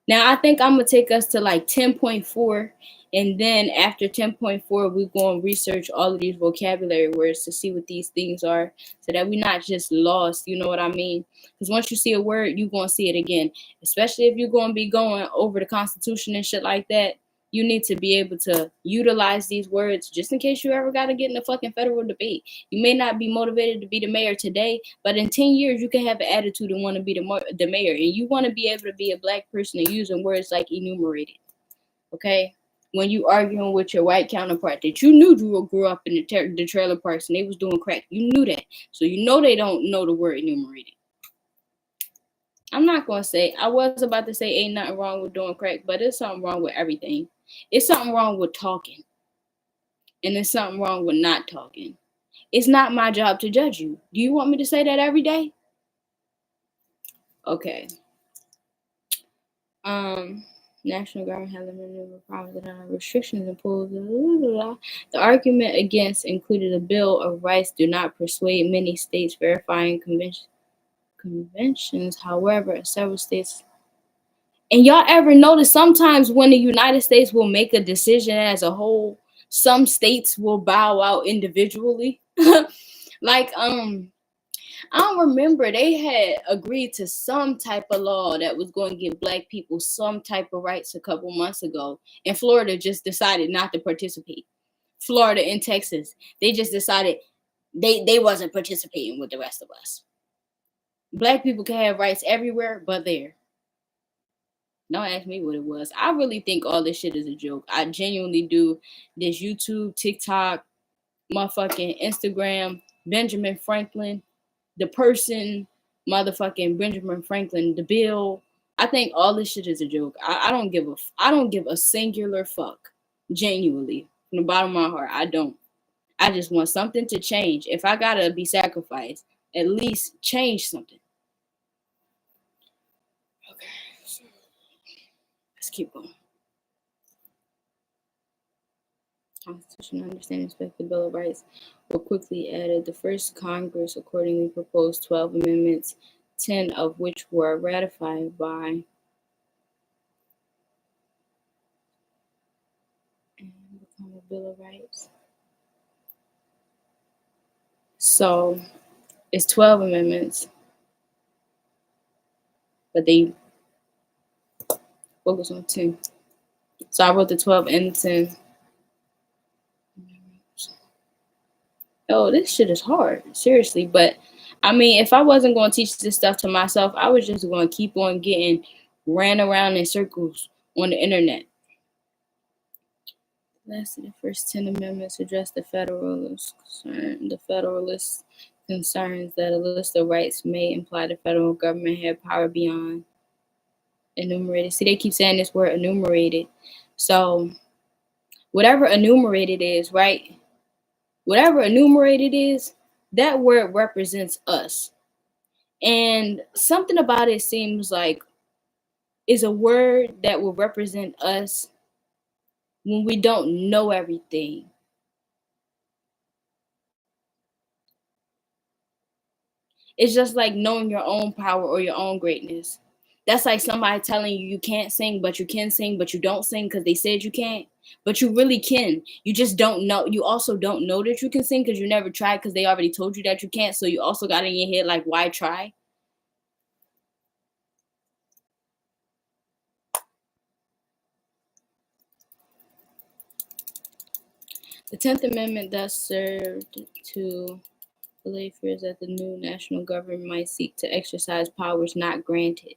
Now I think I'm going to take us to like 10.4, and then after 10.4, we're going to research all of these vocabulary words to see what these things are, so that we're not just lost, you know what I mean? Because once you see a word, you're going to see it again, especially if you're going to be going over the Constitution and shit like that. You need to be able to utilize these words just in case you ever got to get in a fucking federal debate. You may not be motivated to be the mayor today, but in 10 years, you can have an attitude and want to be the mayor. And you want to be able to be a black person and using words like enumerated. Okay? When you arguing with your white counterpart that you knew you grew up in the trailer parks and they was doing crack. You knew that. So you know they don't know the word enumerated. I'm not going to say, I was about to say ain't nothing wrong with doing crack, but there's something wrong with everything. It's something wrong with talking. And there's something wrong with not talking. It's not my job to judge you. Do you want me to say that every day? Okay. National government has limited powers and restrictions imposed. The argument against included a Bill of Rights do not persuade many states verifying conventions. However, several states. And y'all ever notice sometimes when the United States will make a decision as a whole, some states will bow out individually? Like, I don't remember. They had agreed to some type of law that was going to give black people some type of rights a couple months ago. And Florida just decided not to participate. Florida and Texas, they just decided they wasn't participating with the rest of us. Black people can have rights everywhere but there. Don't ask me what it was. I really think all this shit is a joke. I genuinely do. This YouTube, TikTok, motherfucking Instagram, Benjamin Franklin, the person, motherfucking Benjamin Franklin, the bill. I think all this shit is a joke. I don't give a singular fuck. Genuinely. From the bottom of my heart, I don't. I just want something to change. If I gotta be sacrificed, at least change something. Okay. Let's keep going. Constitutional understanding respect the Bill of Rights were quickly added. The first Congress accordingly proposed 12 amendments, 10 of which were ratified by and become a Bill of Rights. So it's 12 amendments, but they focus on 10. So I wrote the 12 and 10. Oh, this shit is hard, seriously. But I mean, if I wasn't going to teach this stuff to myself, I was just going to keep on getting ran around in circles on the internet. Last of the first 10 amendments address the Federalist concerns that a list of rights may imply the federal government had power beyond enumerated. See, they keep saying this word enumerated. So whatever enumerated is, right? Whatever enumerated is, that word represents us. And something about it seems like is a word that will represent us when we don't know everything. It's just like knowing your own power or your own greatness. That's like somebody telling you you can't sing, but you can sing, but you don't sing because they said you can't. But you really can. You just don't know. You also don't know that you can sing because you never tried because they already told you that you can't. So you also got in your head like, why try? The 10th Amendment thus served to allay fears that the new national government might seek to exercise powers not granted.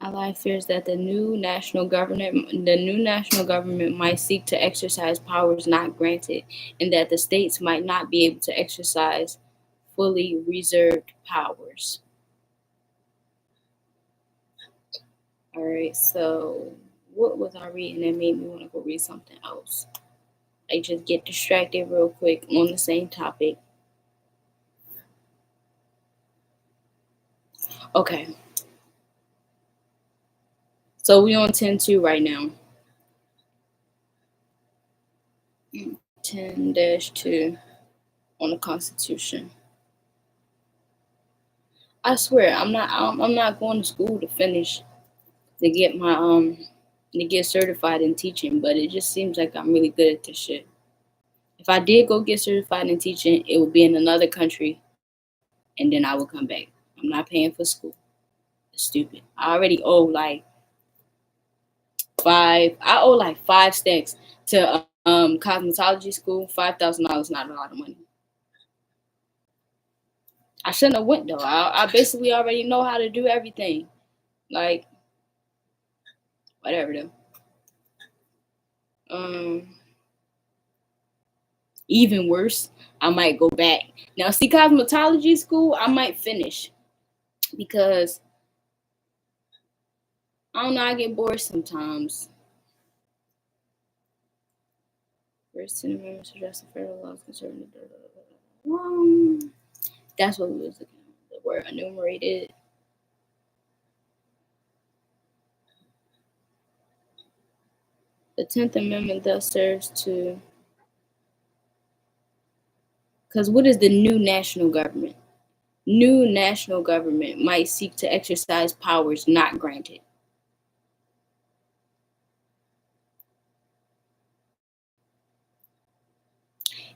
Allay fears that the new national government might seek to exercise powers not granted, and that the states might not be able to exercise fully reserved powers. All right, so what was I reading that made me want to go read something else? I just get distracted real quick on the same topic. Okay. So we on 10-2 right now. 10-2 on the Constitution. I swear I'm not going to school to finish to get my to get certified in teaching, but it just seems like I'm really good at this shit. If I did go get certified in teaching, it would be in another country, and then I would come back. I'm not paying for school. It's stupid. I already owe like five stacks to cosmetology school. $5,000 not a lot of money. I shouldn't have went though. I basically already know how to do everything. Like whatever though. Even worse, I might go back. Now, see, cosmetology school, I might finish because I don't know, I get bored sometimes. First 10 amendments address the federal laws concerning that's what we was looking at. The word enumerated. The 10th Amendment thus serves to. Because what is the new national government? New national government might seek to exercise powers not granted.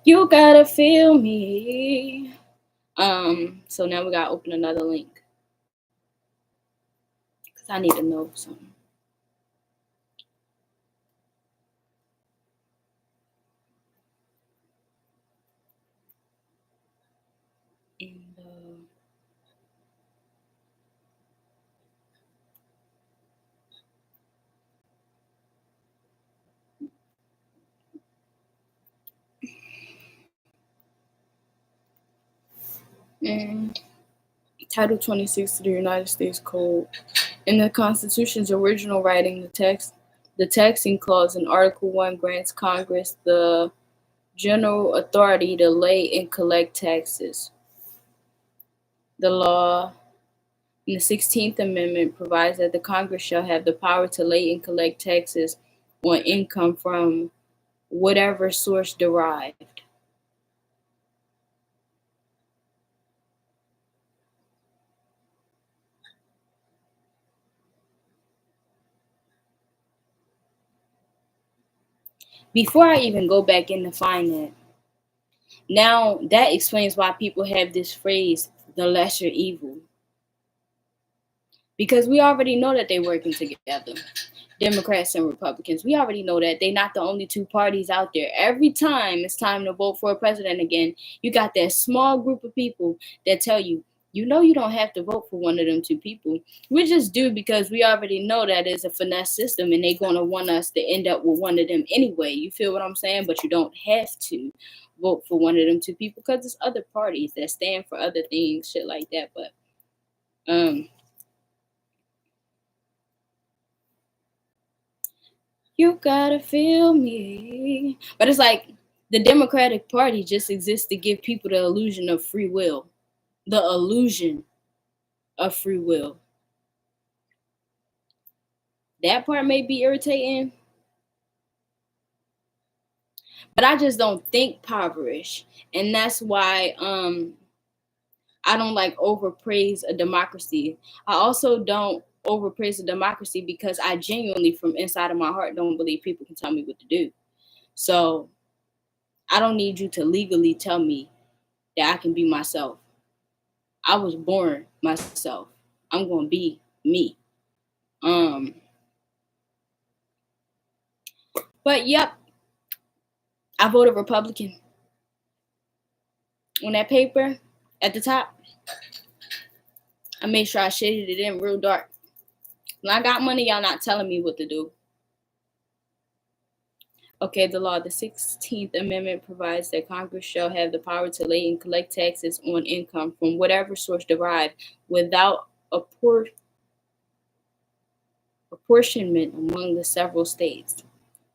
You gotta feel me. So now we gotta open another link because I need to know something. And and Title 26 of the United States Code. In the Constitution's original writing, the taxing clause in Article 1 grants Congress the general authority to lay and collect taxes. The law in the 16th Amendment provides that the Congress shall have the power to lay and collect taxes on income from whatever source derived. Before I even go back in to find that, now that explains why people have this phrase, the lesser evil. Because we already know that they're working together. Democrats and Republicans. We already know that they're not the only two parties out there. Every time it's time to vote for a president again, you got that small group of people that tell you, you know, you don't have to vote for one of them two people. We just do because we already know that it's a finesse system and they're going to want us to end up with one of them anyway. You feel what I'm saying? But you don't have to vote for one of them two people because there's other parties that stand for other things, shit like that. But you gotta feel me. But it's like the Democratic Party just exists to give people the illusion of free will. The illusion of free will. That part may be irritating, but I just don't think impoverished. And that's why I don't like overpraise a democracy. I also don't overpraise a democracy because I genuinely from inside of my heart don't believe people can tell me what to do. So I don't need you to legally tell me that I can be myself. I was born myself. I'm gonna be me. But yep, I voted Republican. On that paper at the top, I made sure I shaded it in real dark. When I got money, y'all not telling me what to do. Okay, the law, the 16th Amendment provides that Congress shall have the power to lay and collect taxes on income from whatever source derived without apportionment among the several states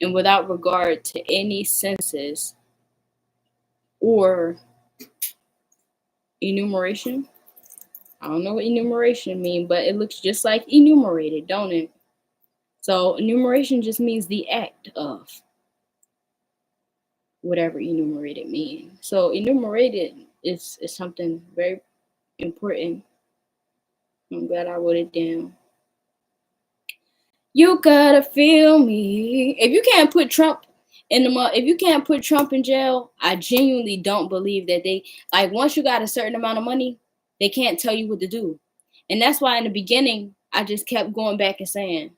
and without regard to any census or enumeration. I don't know what enumeration means, but it looks just like enumerated, don't it? So enumeration just means the act of whatever enumerated means. So enumerated is something very important. I'm glad I wrote it down. You gotta feel me. If you can't put Trump if you can't put Trump in jail, I genuinely don't believe that they like once you got a certain amount of money, they can't tell you what to do. And that's why in the beginning I just kept going back and saying,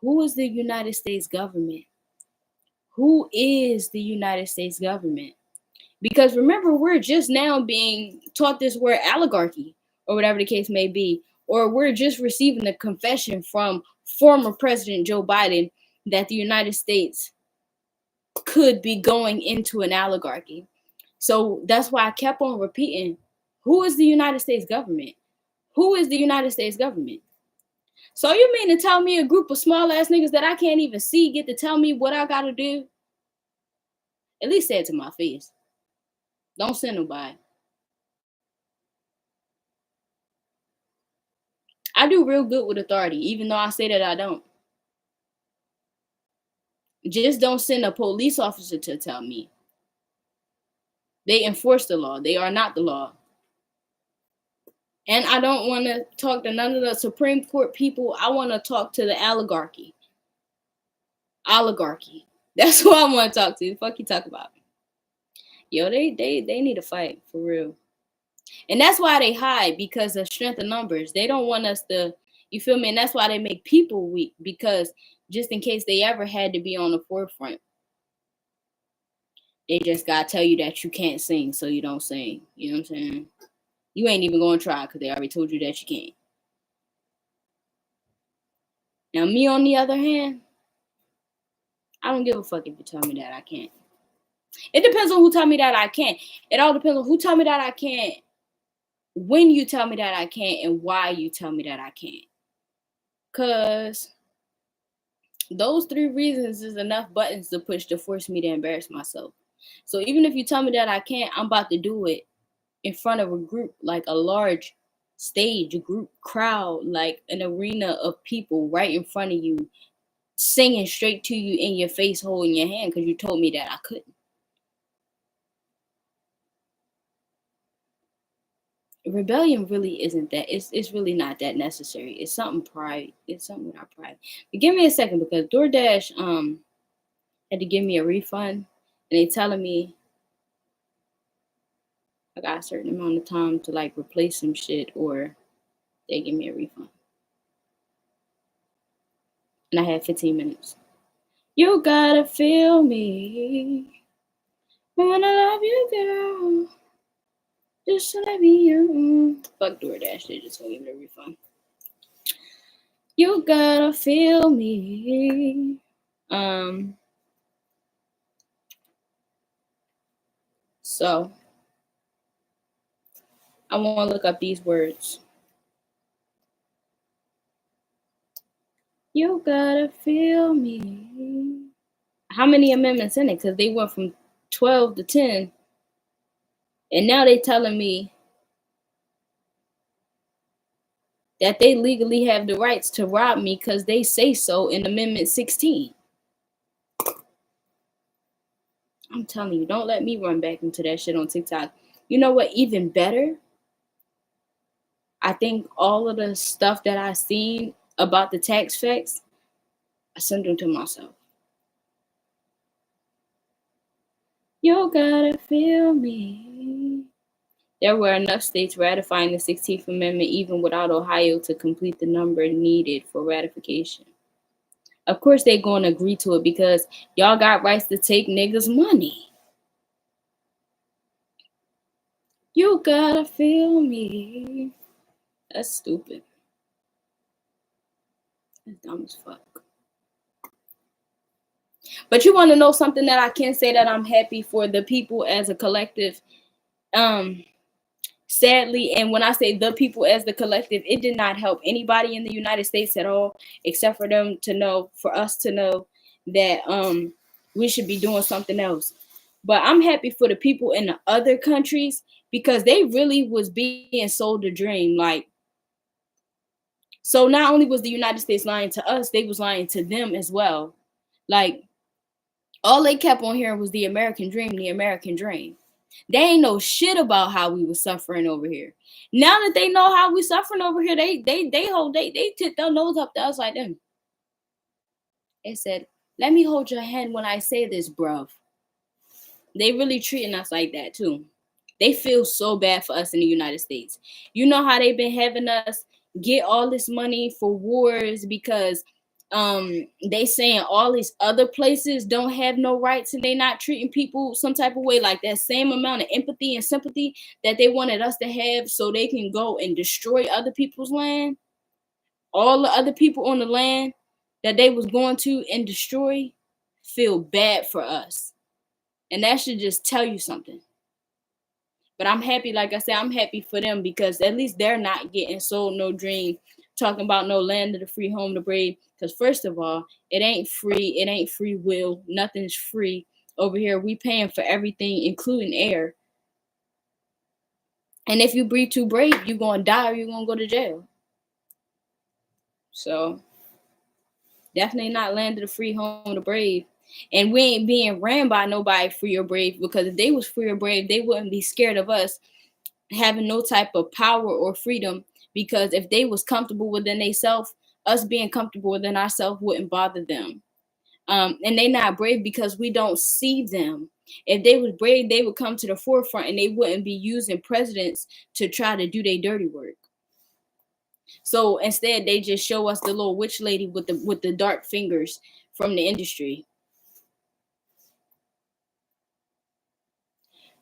who is the United States government? Who is the United States government? Because remember, we're just now being taught this word oligarchy or whatever the case may be, or we're just receiving a confession from former President Joe Biden that the United States could be going into an oligarchy. So that's why I kept on repeating, who is the United States government? Who is the United States government? So you mean to tell me a group of small ass niggas that I can't even see get to tell me what I gotta do? At least say it to my face. Don't send nobody. I do real good with authority, even though I say that I don't. Just don't send a police officer to tell me. They enforce the law. They are not the law. And I don't want to talk to none of the Supreme Court people. I want to talk to the oligarchy. Oligarchy. That's who I want to talk to. The fuck you talk about? Yo, they need to fight for real. And that's why they hide, because of strength of numbers. They don't want us to, you feel me? And that's why they make people weak, because just in case they ever had to be on the forefront, they just gotta tell you that you can't sing, so you don't sing. You know what I'm saying? You ain't even gonna try because they already told you that you can't. Now, me on the other hand, I don't give a fuck if you tell me that I can't. It depends on who tell me that I can't. It all depends on who tell me that I can't, when you tell me that I can't, and why you tell me that I can't. Cause those 3 reasons is enough buttons to push to force me to embarrass myself. So even if you tell me that I can't, I'm about to do it in front of a group, like a large stage, a group crowd, like an arena of people right in front of you, singing straight to you in your face, holding your hand because you told me that I couldn't. Rebellion really isn't that. It's really not that necessary. It's something pride. It's something without pride. But give me a second, because DoorDash had to give me a refund, and they telling me I got a certain amount of time to like replace some shit, or they give me a refund. And I had 15 minutes. You gotta feel me. I wanna love you, girl. Just to let me you. Fuck DoorDash, they just gonna give me a refund. You gotta feel me. So I wanna look up these words. You gotta feel me. How many amendments in it? Because they went from 12 to 10. And now they telling me that they legally have the rights to rob me because they say so in Amendment 16. I'm telling you, don't let me run back into that shit on TikTok. You know what? Even better, I think all of the stuff that I seen about the tax facts, I sent them to myself. You gotta feel me. There were enough states ratifying the 16th Amendment even without Ohio to complete the number needed for ratification. Of course they're going to agree to it because y'all got rights to take niggas' money. You gotta feel me. That's stupid. That's dumb as fuck. But you want to know something that I can say, that I'm happy for the people as a collective. Sadly, and when I say the people as the collective, it did not help anybody in the United States at all, except for them to know, for us to know that we should be doing something else. But I'm happy for the people in the other countries, because they really was being sold a dream. Like, so not only was the United States lying to us, they was lying to them as well. Like, all they kept on hearing was the American dream, the American dream. They ain't know shit about how we was suffering over here. Now that they know how we suffering over here, they tip their nose up to us like them. They said, "Let me hold your hand when I say this, bruv." They really treating us like that too. They feel so bad for us in the United States. You know how they've been having us get all this money for wars because they saying all these other places don't have no rights and they not treating people some type of way, like that same amount of empathy and sympathy that they wanted us to have so they can go and destroy other people's land. All the other people on the land that they was going to and destroy feel bad for us. And that should just tell you something. But I'm happy, like I said, I'm happy for them, because at least they're not getting sold no dream, talking about no land of the free, home of the brave. Because first of all, it ain't free. It ain't free will. Nothing's free over here. We paying for everything, including air. And if you breathe too brave, you're going to die or you're going to go to jail. So definitely not land of the free, home of the brave. And we ain't being ran by nobody free or brave, because if they was free or brave, they wouldn't be scared of us having no type of power or freedom, because if they was comfortable within themselves, us being comfortable within ourselves wouldn't bother them. And they not brave because we don't see them. If they was brave, they would come to the forefront and they wouldn't be using presidents to try to do their dirty work. So instead, they just show us the little witch lady with the dark fingers from the industry.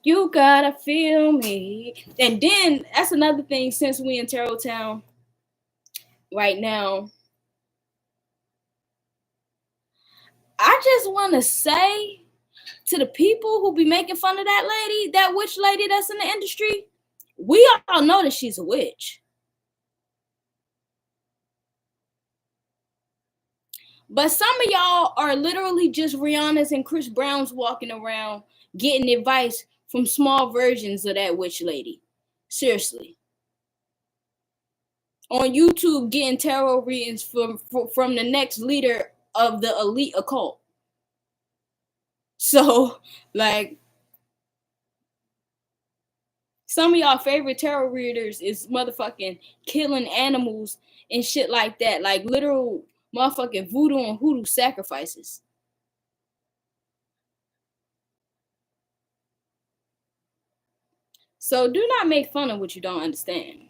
You gotta feel me. And then that's another thing, since we in Terrell Town right now, I just wanna say to the people who be making fun of that lady, that witch lady that's in the industry, we all know that she's a witch. But some of y'all are literally just Rihanna's and Chris Brown's walking around getting advice from small versions of that witch lady. Seriously. On YouTube getting tarot readings from the next leader of the elite occult. So, like, some of y'all favorite tarot readers is motherfucking killing animals and shit like that. Like literal motherfucking voodoo and hoodoo sacrifices. So do not make fun of what you don't understand.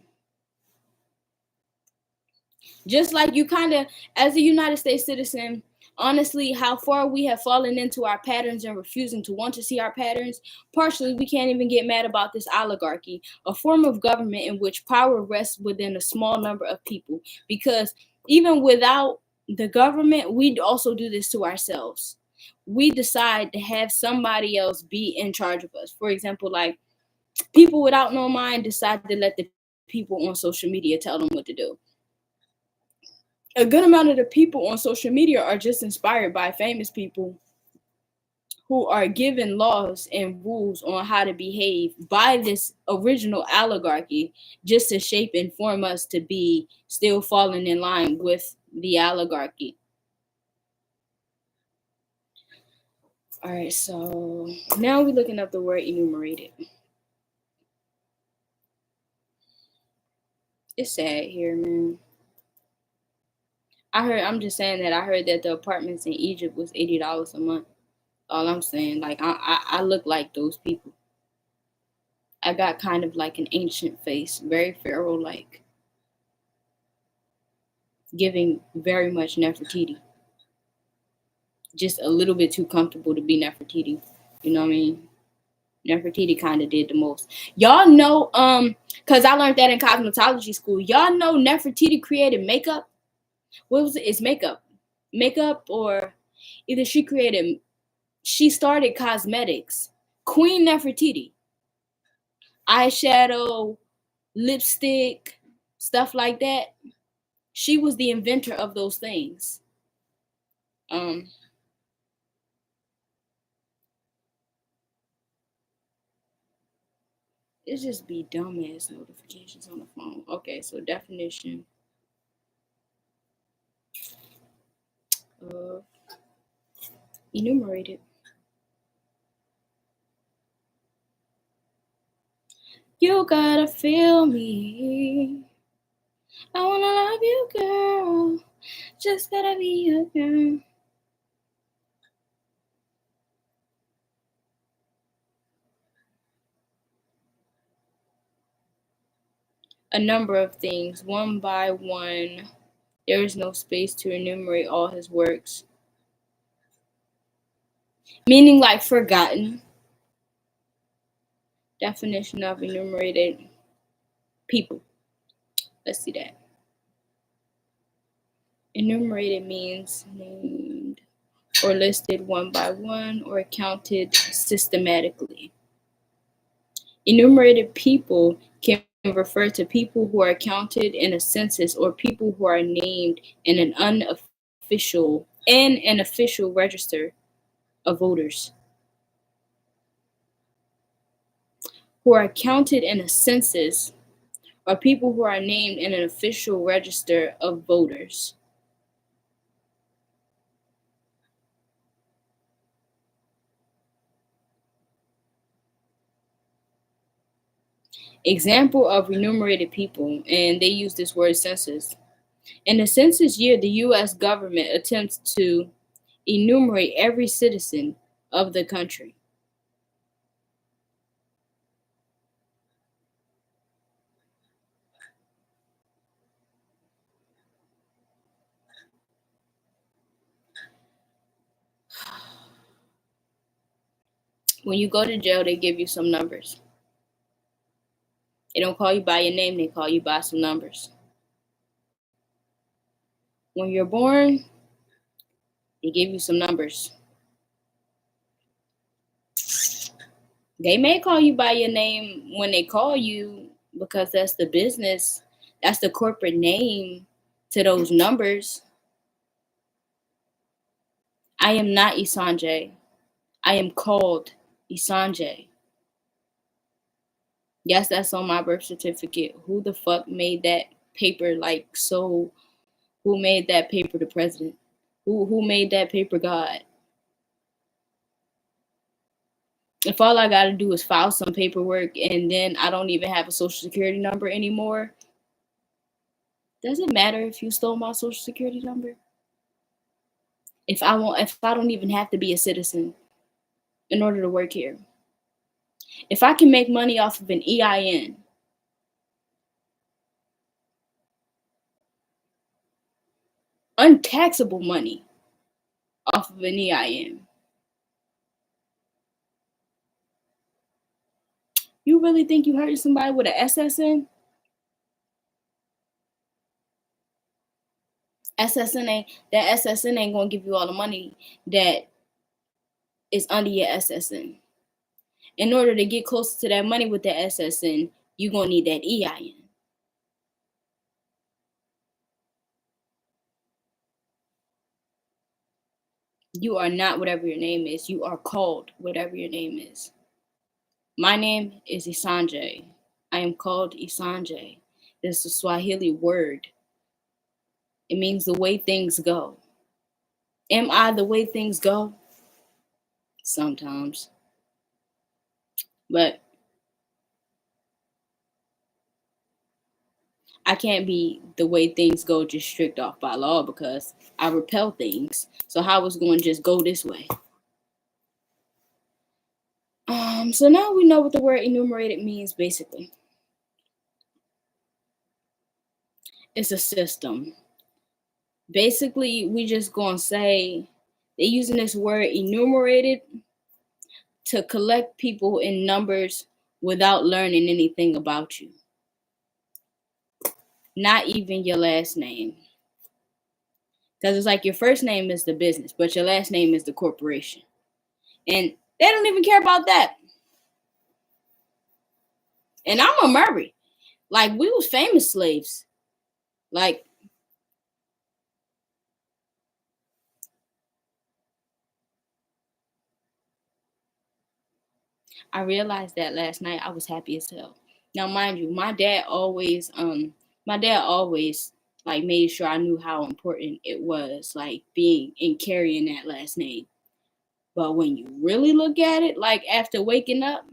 Just like you kind of, as a United States citizen, honestly, how far we have fallen into our patterns and refusing to want to see our patterns, partially we can't even get mad about this oligarchy, a form of government in which power rests within a small number of people. Because even without the government, we also do this to ourselves. We decide to have somebody else be in charge of us. For example, like people without no mind decide to let the people on social media tell them what to do. A good amount of the people on social media are just inspired by famous people who are given laws and rules on how to behave by this original oligarchy just to shape and form us to be still falling in line with the oligarchy. All right, so now we're looking up the word enumerated. It's sad here, man. I'm just saying that I heard that the apartments in Egypt was $80 a month. All I'm saying, like I look like those people. I got kind of like an ancient face, very pharaoh like, giving very much Nefertiti. Just a little bit too comfortable to be Nefertiti. You know what I mean? Nefertiti kind of did the most. Y'all know, cause I learned that in cosmetology school. Y'all know Nefertiti created makeup. What was it? It's makeup, or either she started cosmetics. Queen Nefertiti, eyeshadow, lipstick, stuff like that. She was the inventor of those things. It just be dumbass notifications on the phone. Okay, so definition of enumerated. You gotta feel me. I wanna love you, girl. Just gotta be a girl. A number of things, one by one. There is no space to enumerate all his works. Meaning like forgotten. Definition of enumerated people. Let's see that. Enumerated means named or listed one by one or counted systematically. Enumerated people can refer to people who are counted in a census or people who are named in an official register of voters. Who are counted in a census or people who are named in an official register of voters. Example of enumerated people, and they use this word census. In the census year, the U.S. government attempts to Enumerate every citizen of the country. When you go to jail, they give you some numbers. They don't call you by your name, they call you by some numbers. When you're born, they give you some numbers. They may call you by your name when they call you because that's the business, that's the corporate name to those numbers. I am not Esenje. I am called Esenje. Yes, that's on my birth certificate. Who the fuck made that paper who made that paper the president? Who made that paper God? If all I gotta do is file some paperwork and then I don't even have a social security number anymore, does it matter if you stole my social security number? If I don't even have to be a citizen in order to work here. If I can make money off of an EIN, untaxable money off of an EIN, you really think you hurt somebody with an SSN? SSN ain't gonna give you all the money that is under your SSN. In order to get closer to that money with the SSN, you're gonna need that EIN. You are not whatever your name is. You are called whatever your name is. My name is Esenje. I am called Esenje. It's a Swahili word. It means the way things go. Am I the way things go? Sometimes. But I can't be the way things go just strict off by law because I repel things. So how is going to just go this way? So now we know what the word enumerated means basically. It's a system. Basically, we just gonna say they're using this word enumerated to collect people in numbers without learning anything about you. Not even your last name. Because it's like your first name is the business, but your last name is the corporation. And they don't even care about that. And I'm a Murray. Like, we was famous slaves. Like, I realized that last night. I was happy as hell. Now, mind you, my dad always like made sure I knew how important it was, like being and carrying that last name. But when you really look at it, like after waking up,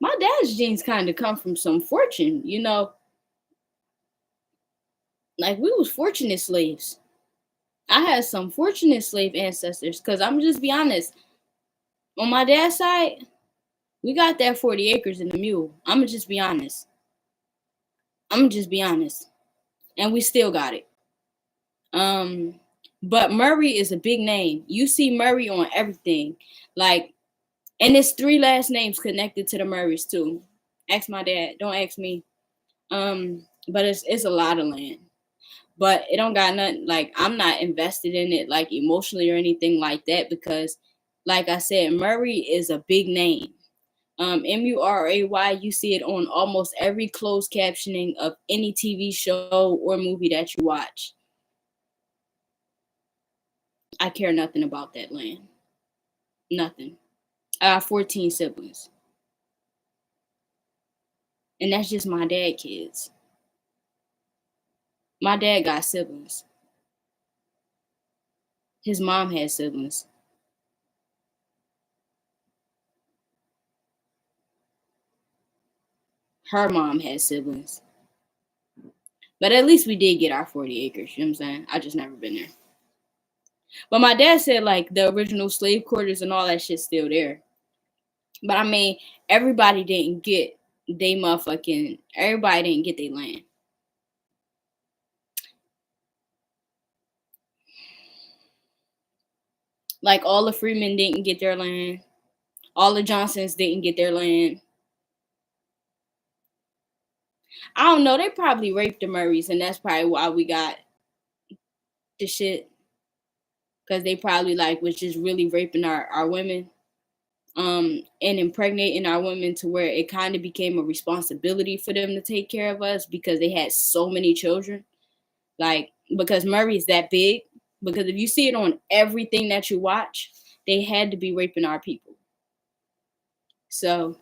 my dad's genes kind of come from some fortune, you know. Like we was fortunate slaves. I had some fortunate slave ancestors. Cause I'm just be honest, on my dad's side, we got that 40 acres and a mule. I'ma just be honest. And we still got it. Um, but Murray is a big name. You see Murray on everything. Like, and it's 3 last names connected to the Murrays too. Ask my dad. Don't ask me. But it's a lot of land. But it don't got nothing, like I'm not invested in it like emotionally or anything like that because like I said, Murray is a big name. Muray, you see it on almost every closed captioning of any TV show or movie that you watch. I care nothing about that land. Nothing. I have 14 siblings. And that's just my dad kids. My dad got siblings. His mom had siblings. Her mom had siblings. But at least we did get our 40 acres, you know what I'm saying? I just never been there. But my dad said like the original slave quarters and all that shit's still there. But I mean, everybody didn't get everybody didn't get their land. Like all the Freemen didn't get their land. All the Johnsons didn't get their land. I don't know. They probably raped the Murrays, and that's probably why we got the shit. Because they probably like was just really raping our women, and impregnating our women to where it kind of became a responsibility for them to take care of us because they had so many children. Like because Murray is that big. Because if you see it on everything that you watch, they had to be raping our people. So,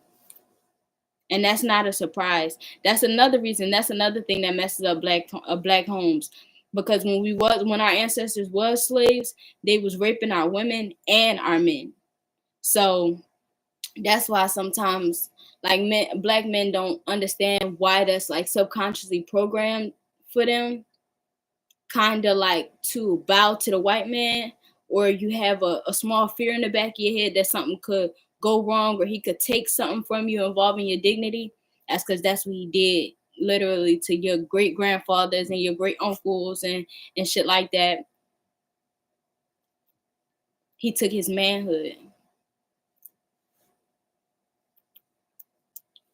and that's not a surprise. That's another reason. That's another thing that messes up black homes. Because when our ancestors was slaves, they was raping our women and our men. So that's why sometimes like black men don't understand why that's like subconsciously programmed for them, kind of like to bow to the white man, or you have a small fear in the back of your head that something could go wrong or he could take something from you involving your dignity. That's because that's what he did literally to your great grandfathers and your great uncles and shit like that. He took his manhood.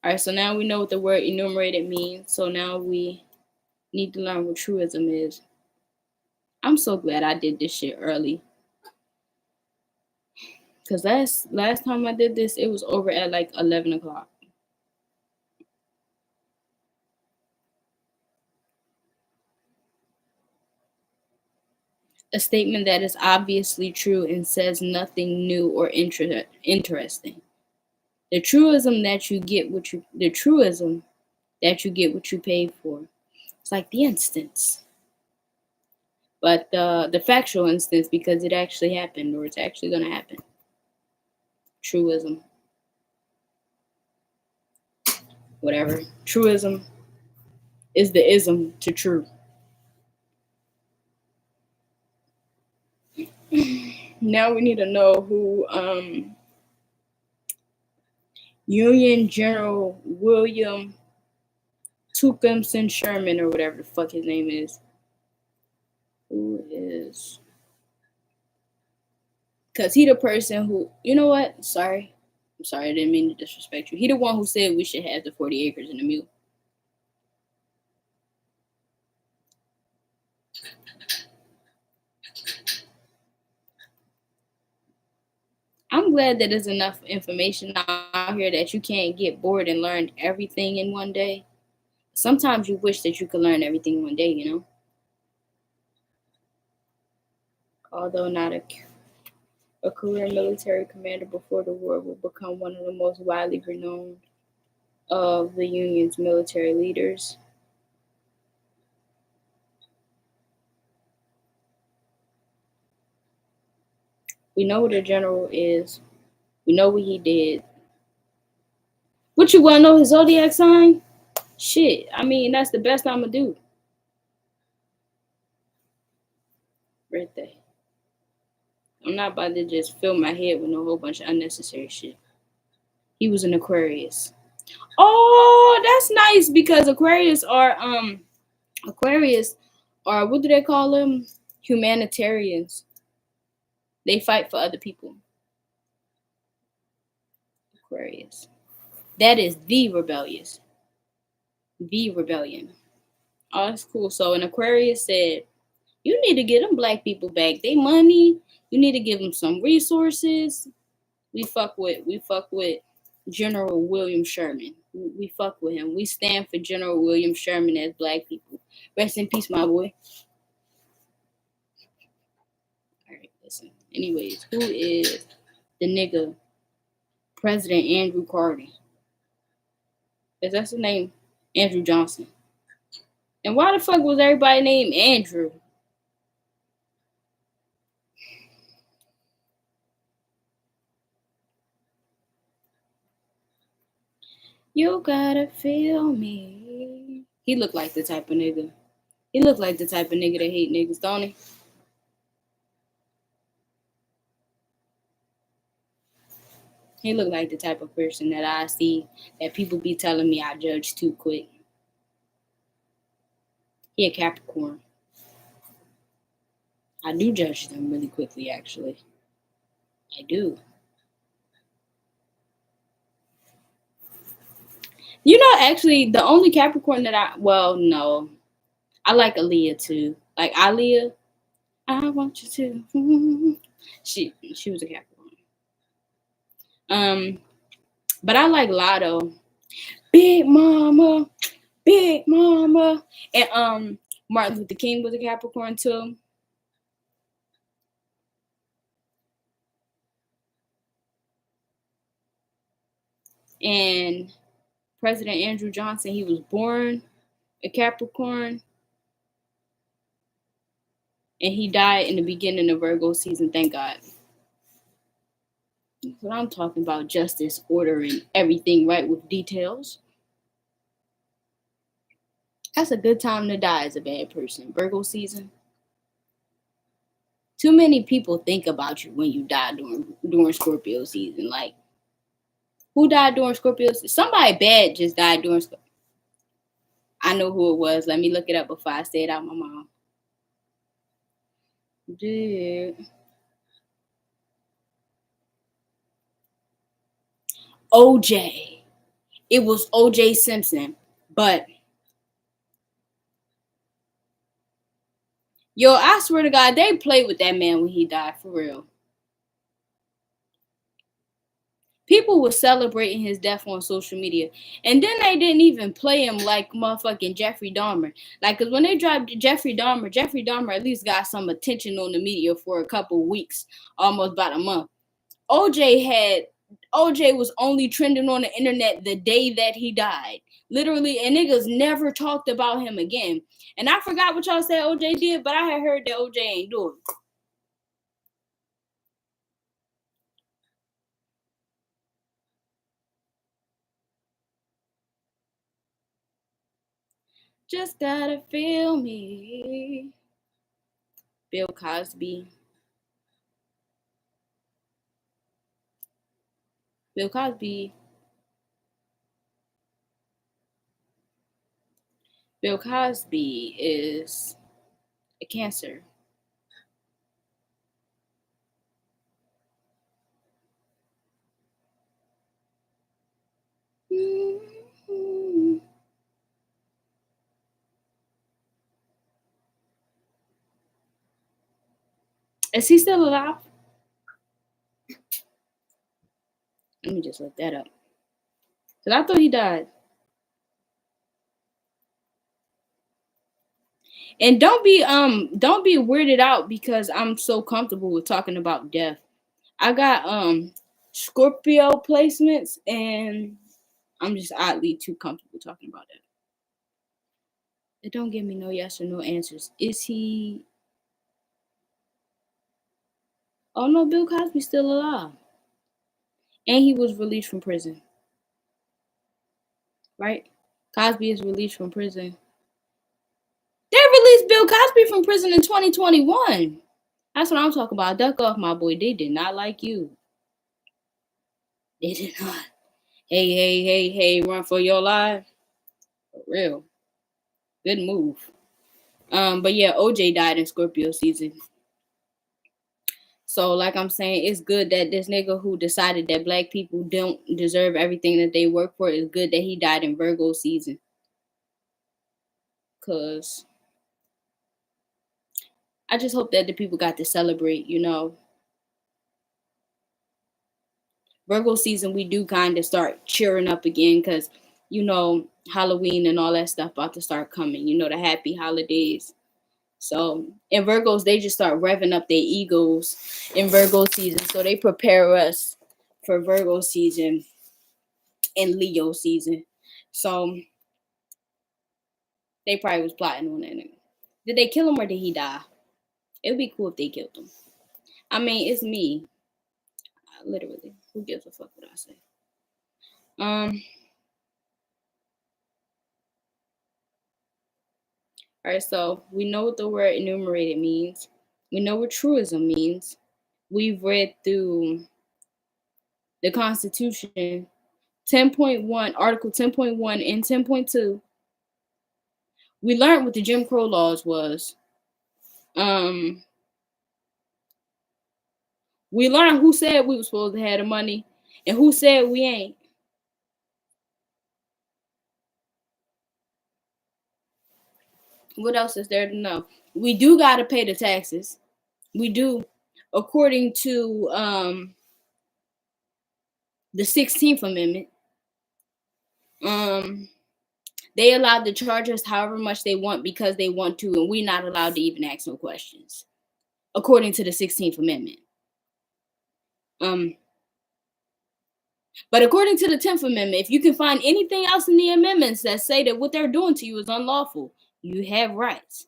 All right, so now we know what the word enumerated means. So now we need to learn what truism is. I'm so glad I did this shit early. Because last time I did this, it was over at like 11 o'clock. A statement that is obviously true and says nothing new or interesting. The truism that you get what you pay for. It's like the instance. But the factual instance because it actually happened or it's actually gonna happen. Truism. Whatever. Truism is the ism to true. Now we need to know who Union General William Tecumseh Sherman or whatever the fuck his name is. Who is? Because he the person who, you know what? Sorry. I'm sorry, I didn't mean to disrespect you. He the one who said we should have the 40 acres and a mule. I'm glad that there's enough information out here that you can't get bored and learn everything in one day. Sometimes you wish that you could learn everything in one day, you know? Although not a career military commander before the war, will become one of the most widely renowned of the Union's military leaders. We know what a general is. We know what he did. What, you want to know his zodiac sign? Shit, I mean, that's the best I'm going to do. Right there. I'm not about to just fill my head with a whole bunch of unnecessary shit. He was an Aquarius. Oh, that's nice because Aquarius are what do they call them? Humanitarians. They fight for other people. Aquarius. That is the rebellious. The rebellion. Oh, that's cool. So an Aquarius said, you need to get them black people back. They money. You need to give them some resources. We fuck with General William Sherman. We fuck with him. We stand for General William Sherman as black people. Rest in peace, my boy. All right, listen. Anyways, who is the nigga President Andrew Carter? Is that his name? Andrew Johnson. And why the fuck was everybody named Andrew? You gotta feel me. He looked like the type of nigga. He looked like the type of nigga that hate niggas, don't he? He looked like the type of person that I see that people be telling me I judge too quick. He a Capricorn. I do judge them really quickly, actually. I do. You know, actually, the only Capricorn that no. I like Aaliyah too. Like Aaliyah, I want you to. She was a Capricorn. But I like Lotto. Big Mama, Big Mama. And Martin Luther King was a Capricorn too. And President Andrew Johnson, he was born a Capricorn. And he died in the beginning of Virgo season, thank God. That's what I'm talking about, justice, order, and everything right with details. That's a good time to die as a bad person. Virgo season. Too many people think about you when you die during Scorpio season. Like, who died during Scorpio season? Somebody bad just died during Scorpio. I know who it was. Let me look it up before I say it out my mouth. OJ. It was OJ Simpson. But yo, I swear to God, they played with that man when he died, for real. People were celebrating his death on social media. And then they didn't even play him like motherfucking Jeffrey Dahmer. Like, because when they dropped Jeffrey Dahmer at least got some attention on the media for a couple weeks, almost about a month. OJ was only trending on the internet the day that he died. Literally, and niggas never talked about him again. And I forgot what y'all said OJ did, but I had heard that OJ ain't doing it. Just gotta feel me. Bill Cosby. Bill Cosby is a Cancer. Is he still alive? Let me just look that up. Cause I thought he died. And don't be weirded out because I'm so comfortable with talking about death. I got Scorpio placements and I'm just oddly too comfortable talking about that. It don't give me no yes or no answers. Is he? Oh no, Bill Cosby's still alive. And he was released from prison. Right? Cosby is released from prison. They released Bill Cosby from prison in 2021. That's what I'm talking about. Duck off, my boy. They did not like you. They did not. Hey, run for your life. For real. Good move. But yeah, OJ died in Scorpio season. So, like I'm saying, it's good that this nigga who decided that black people don't deserve everything that they work for, it's good that he died in Virgo season. Cause I just hope that the people got to celebrate, you know. Virgo season, we do kind of start cheering up again because, you know, Halloween and all that stuff about to start coming, you know, the happy holidays. So in Virgos, they just start revving up their egos in Virgo season. So they prepare us for Virgo season and Leo season. So they probably was plotting on that. Did they kill him or did he die? It would be cool if they killed him. I mean, it's me. Literally. Who gives a fuck what I say? Alright, so we know what the word enumerated means. We know what truism means. We've read through the Constitution, 10.1, Article 10.1 and 10.2, we learned what the Jim Crow laws was. We learned who said we were supposed to have the money and who said we ain't. What else is there to know? We do got to pay the taxes. We do, according to the 16th Amendment. They allowed to charge us however much they want because they want to, and we're not allowed to even ask no questions, according to the 16th Amendment. But according to the 10th Amendment, if you can find anything else in the amendments that say that what they're doing to you is unlawful, you have rights.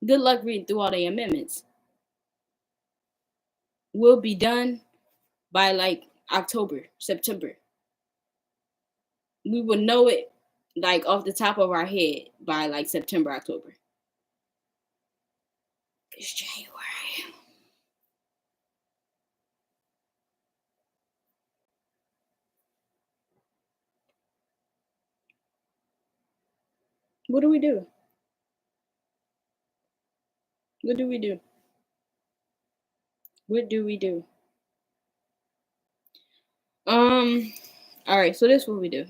Good luck reading through all the amendments. We'll be done by like October, September. We will know it like off the top of our head by like September, October. It's January. What do we do? What do we do? What do we do? All right, so this is what we do.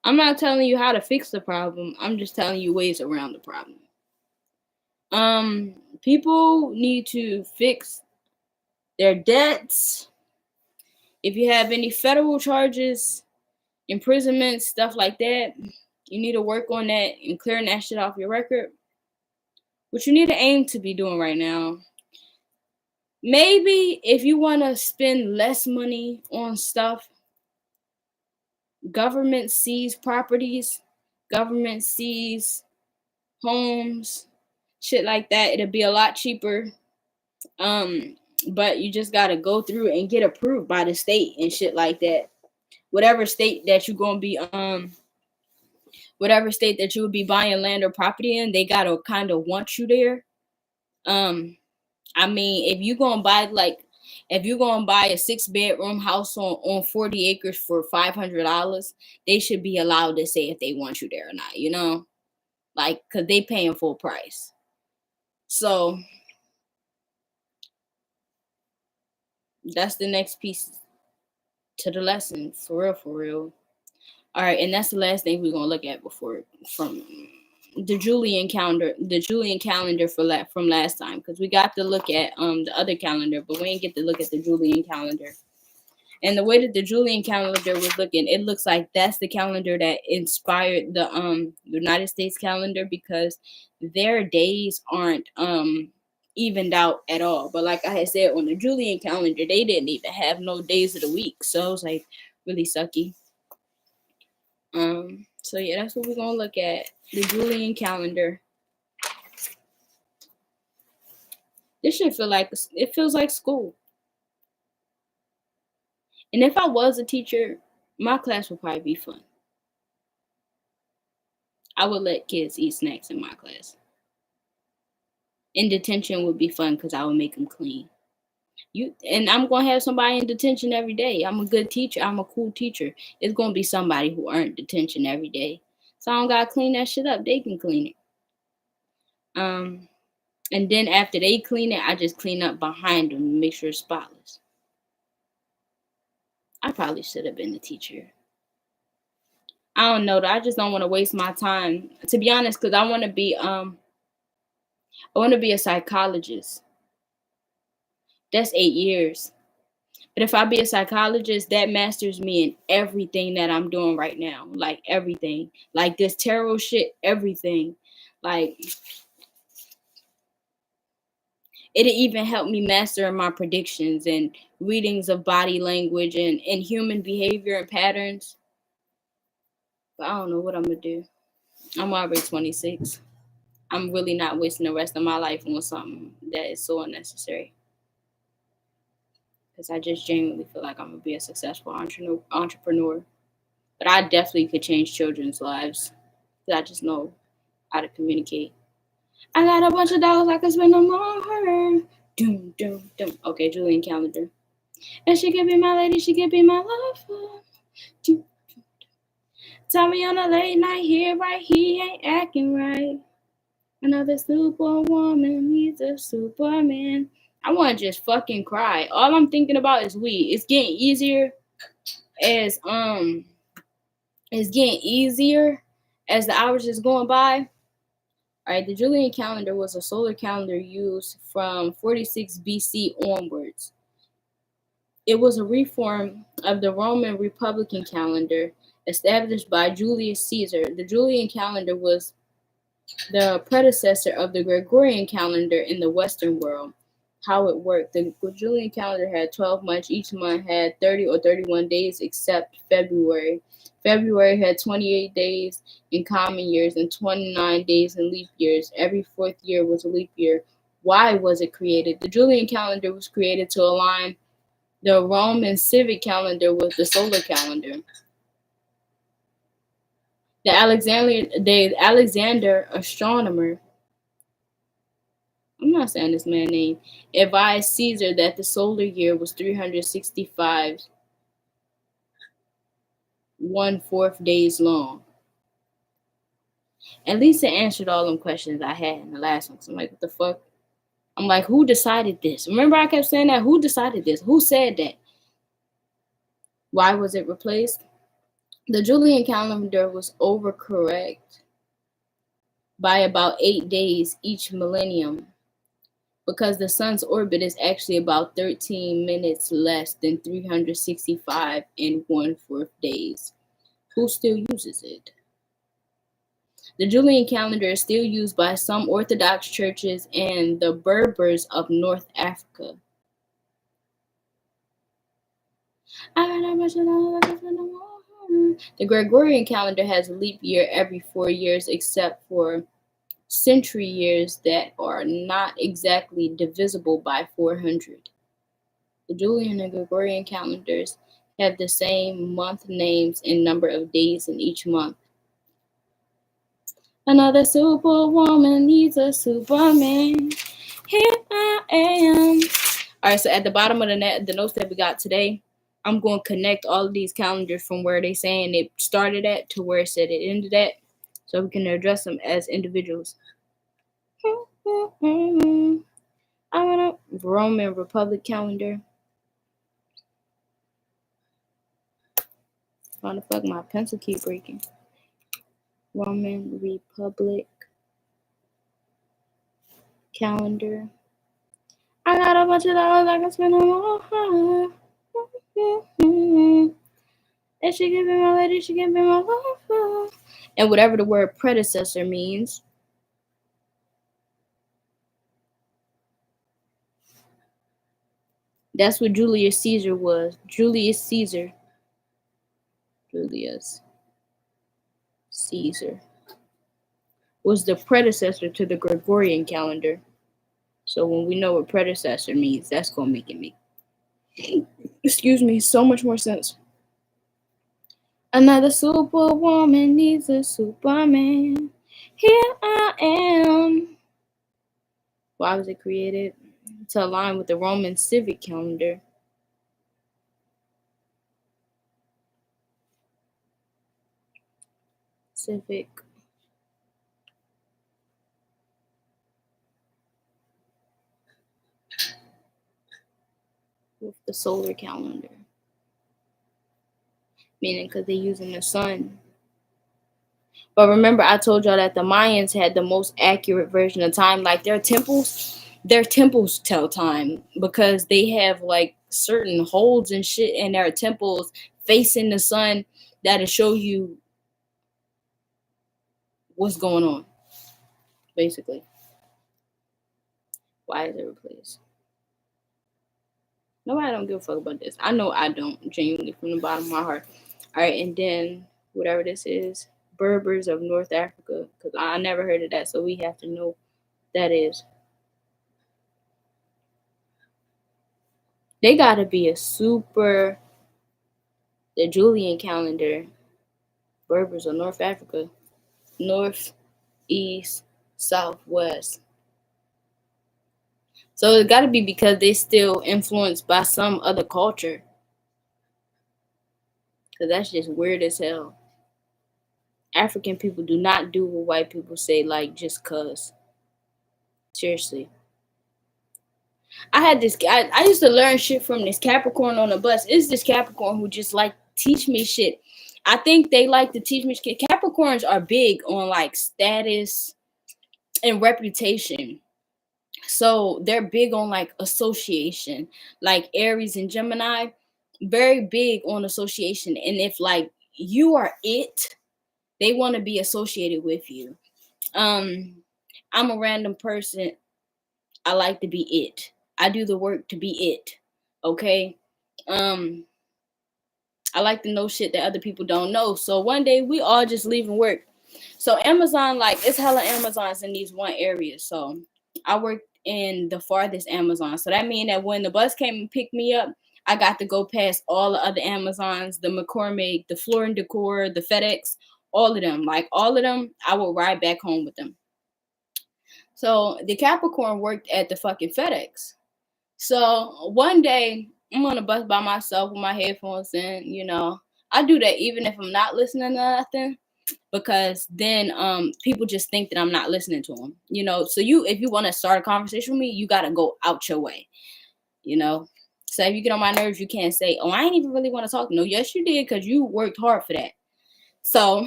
I'm not telling you how to fix the problem. I'm just telling you ways around the problem. People need to fix their debts. If you have any federal charges, imprisonment, stuff like that, you need to work on that and clearing that shit off your record. What you need to aim to be doing right now, maybe if you want to spend less money on stuff, government seize properties, government seize homes, shit like that. It'll be a lot cheaper. But you just gotta go through and get approved by the state and shit like that. Whatever state that you're gonna be whatever state that you would be buying land or property in, they gotta kind of want you there. I mean, if you're gonna buy a 6-bedroom house on 40 acres for $500, they should be allowed to say if they want you there or not, you know? Like, cause they paying full price. So that's the next piece to the lesson, for real. All right, and that's the last thing we're gonna look at before from the Julian calendar from last time, because we got to look at the other calendar, but we didn't get to look at the Julian calendar. And the way that the Julian calendar was looking, it looks like that's the calendar that inspired the United States calendar, because their days aren't evened out at all. But like I had said, on the Julian calendar, they didn't even have no days of the week, so it was like really sucky. So yeah, that's what we're gonna look at. The Julian calendar. This should feels like school. And if I was a teacher, my class would probably be fun. I would let kids eat snacks in my class. In detention would be fun because I would make them clean. And I'm gonna have somebody in detention every day. I'm a good teacher. I'm a cool teacher. It's gonna be somebody who earned detention every day. So I don't gotta clean that shit up. They can clean it. And then after they clean it, I just clean up behind them and make sure it's spotless. I probably should have been a teacher. I don't know. I just don't want to waste my time, to be honest, because I want to be a psychologist. That's 8 years. But if I be a psychologist, that masters me in everything that I'm doing right now. Like everything. Like this tarot shit, everything. Like it'll even help me master my predictions and readings of body language and human behavior and patterns. But I don't know what I'm going to do. I'm already 26. I'm really not wasting the rest of my life on something that is so unnecessary. Because I just genuinely feel like I'm going to be a successful entrepreneur. But I definitely could change children's lives. Because I just know how to communicate. I got a bunch of dollars I can spend on her. Doom, doom, doom. Okay, Julian calendar. And she can be my lady, she can be my lover. Tell me on a late night here, right? He ain't acting right. Another superwoman needs a superman. I want to just fucking cry. All I'm thinking about is weed. It's getting easier as the hours is going by. All right, the Julian calendar was a solar calendar used from 46 BC onwards. It was a reform of the Roman Republican calendar established by Julius Caesar. The Julian calendar was the predecessor of the Gregorian calendar in the Western world. How it worked: the Julian calendar had 12 months. Each month had 30 or 31 days except February. February had 28 days in common years and 29 days in leap years. Every fourth year was a leap year. Why was it created? The Julian calendar was created to align the Roman civic calendar with the solar calendar. The Alexander astronomer, I'm not saying this man's name, advised Caesar that the solar year was 365 1/4 days long. At least it answered all them questions I had in the last one. So I'm like, what the fuck? I'm like, who decided this? Remember I kept saying that? Who decided this? Who said that? Why was it replaced? The Julian calendar was overcorrect by about 8 days each millennium, because the sun's orbit is actually about 13 minutes less than 365 and 1/4 days. Who still uses it? The Julian calendar is still used by some Orthodox churches and the Berbers of North Africa. The Gregorian calendar has a leap year every 4 years, except for century years that are not exactly divisible by 400. The Julian and Gregorian calendars have the same month names and number of days in each month. Another superwoman needs a superman. Here I am. All right, so at the bottom of the notes that we got today, I'm going to connect all of these calendars from where they saying it started at to where it said it ended at, so we can address them as individuals. I want a Roman Republic calendar. Why the fuck my pencil keep breaking? Roman Republic calendar. I got a bunch of dollars I can spend on more. And she can be my lady, she can be my lover. And whatever the word predecessor means. That's what Julius Caesar was. Julius Caesar was the predecessor to the Gregorian calendar. So when we know what predecessor means, that's going to make it make, excuse me, so much more sense. Another superwoman needs a superman. Here I am. Why was it created? To align with the Roman civic calendar. Civic. With the solar calendar. Meaning because they're using the sun. But remember, I told y'all that the Mayans had the most accurate version of time. Like their temples tell time because they have like certain holes and shit in their temples facing the sun that'll show you what's going on. Basically. Why is it replaced? Nobody don't give a fuck about this. I know I don't, genuinely, from the bottom of my heart. All right, and then whatever this is, Berbers of North Africa, because I never heard of that, so we have to know what that is. They gotta be a super, the Julian calendar, Berbers of North Africa, north, east, south, west. So it got to be because they still influenced by some other culture. Because that's just weird as hell. African people do not do what white people say, like, just cuz. Seriously. I used to learn shit from this Capricorn on the bus. It's this Capricorn who just like teach me shit. I think they like to teach me shit. Capricorns are big on like status and reputation. So they're big on like association. Like Aries and Gemini, very big on association. And if like you are it, they want to be associated with you. I'm a random person. I like to be it. I do the work to be it. Okay. I like to know shit that other people don't know. So one day we all just leaving work. So Amazon, like, it's hella Amazons in these one areas. So I worked in the farthest Amazon. So that means that when the bus came and picked me up, I got to go past all the other Amazons, the McCormick, the Floor and Decor, the FedEx, all of them. Like all of them, I would ride back home with them. So the Capricorn worked at the fucking FedEx. So one day I'm on a bus by myself with my headphones in, you know. I do that even if I'm not listening to nothing, because then people just think that I'm not listening to them, you know. So if you want to start a conversation with me, you got to go out your way, you know. So if you get on my nerves, you can't say, oh, I ain't even really want to talk. No, yes, you did, because you worked hard for that. So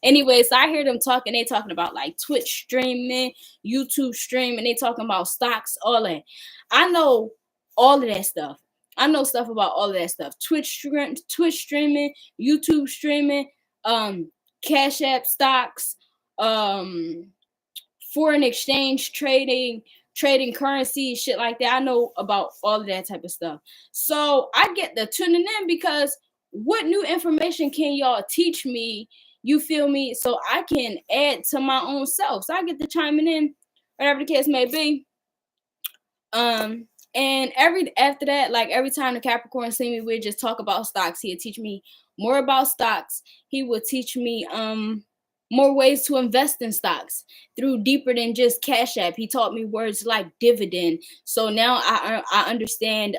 anyway, so I hear them talking. They talking about like Twitch streaming, YouTube streaming. They talking about stocks, all that. I know all of that stuff. I know stuff about all of that stuff. Twitch streaming, YouTube streaming, Cash App stocks, foreign exchange trading currency, shit like that. I know about all of that type of stuff. So I get the tuning in because what new information can y'all teach me? You feel me? So I can add to my own self. So I get the chiming in, whatever the case may be. And after that, like every time the Capricorn see me, we'd just talk about stocks. He'd teach me more about stocks. He would teach me more ways to invest in stocks through deeper than just Cash App. He taught me words like dividend. So now I understand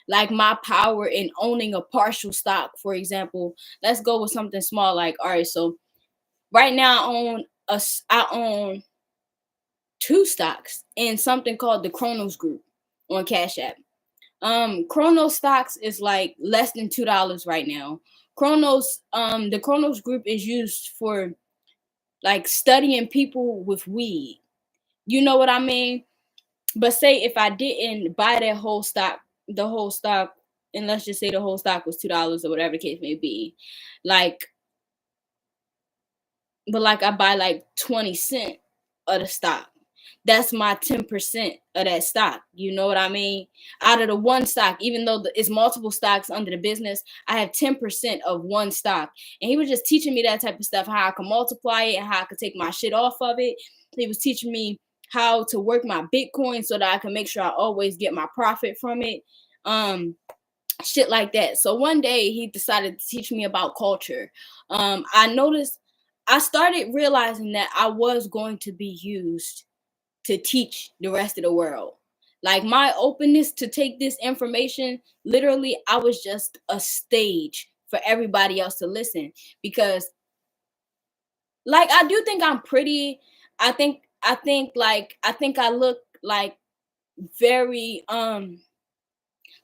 like my power in owning a partial stock. For example, let's go with something small. Like, all right, so right now I own 2 stocks in something called the Chronos Group on Cash App. Chronos stocks is like less than $2 right now. The Chronos Group is used for like studying people with weed. You know what I mean? But say if I didn't buy the whole stock, and let's just say the whole stock was $2 or whatever the case may be, but I buy like 20 cents of the stock. That's my 10% of that stock. You know what I mean? Out of the one stock, even though it's multiple stocks under the business, I have 10% of one stock. And he was just teaching me that type of stuff, how I can multiply it and how I could take my shit off of it. He was teaching me how to work my Bitcoin so that I can make sure I always get my profit from it. Shit like that. So one day he decided to teach me about culture. I started realizing that I was going to be used to teach the rest of the world. Like my openness to take this information, literally, I was just a stage for everybody else to listen. Because like I do think I'm pretty. I think I look like very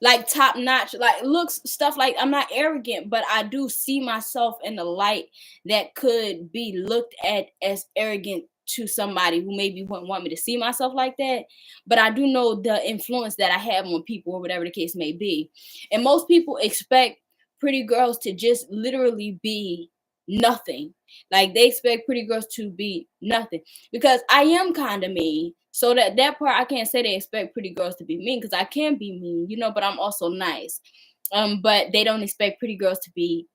like top notch, like looks stuff. Like I'm not arrogant, but I do see myself in the light that could be looked at as arrogant to somebody who maybe wouldn't want me to see myself like that. But I do know the influence that I have on people or whatever the case may be. And most people expect pretty girls to just literally be nothing. Like they expect pretty girls to be nothing, because I am kind of mean. So that part, I can't say they expect pretty girls to be mean, because I can be mean, you know, but I'm also nice. But they don't expect pretty girls to be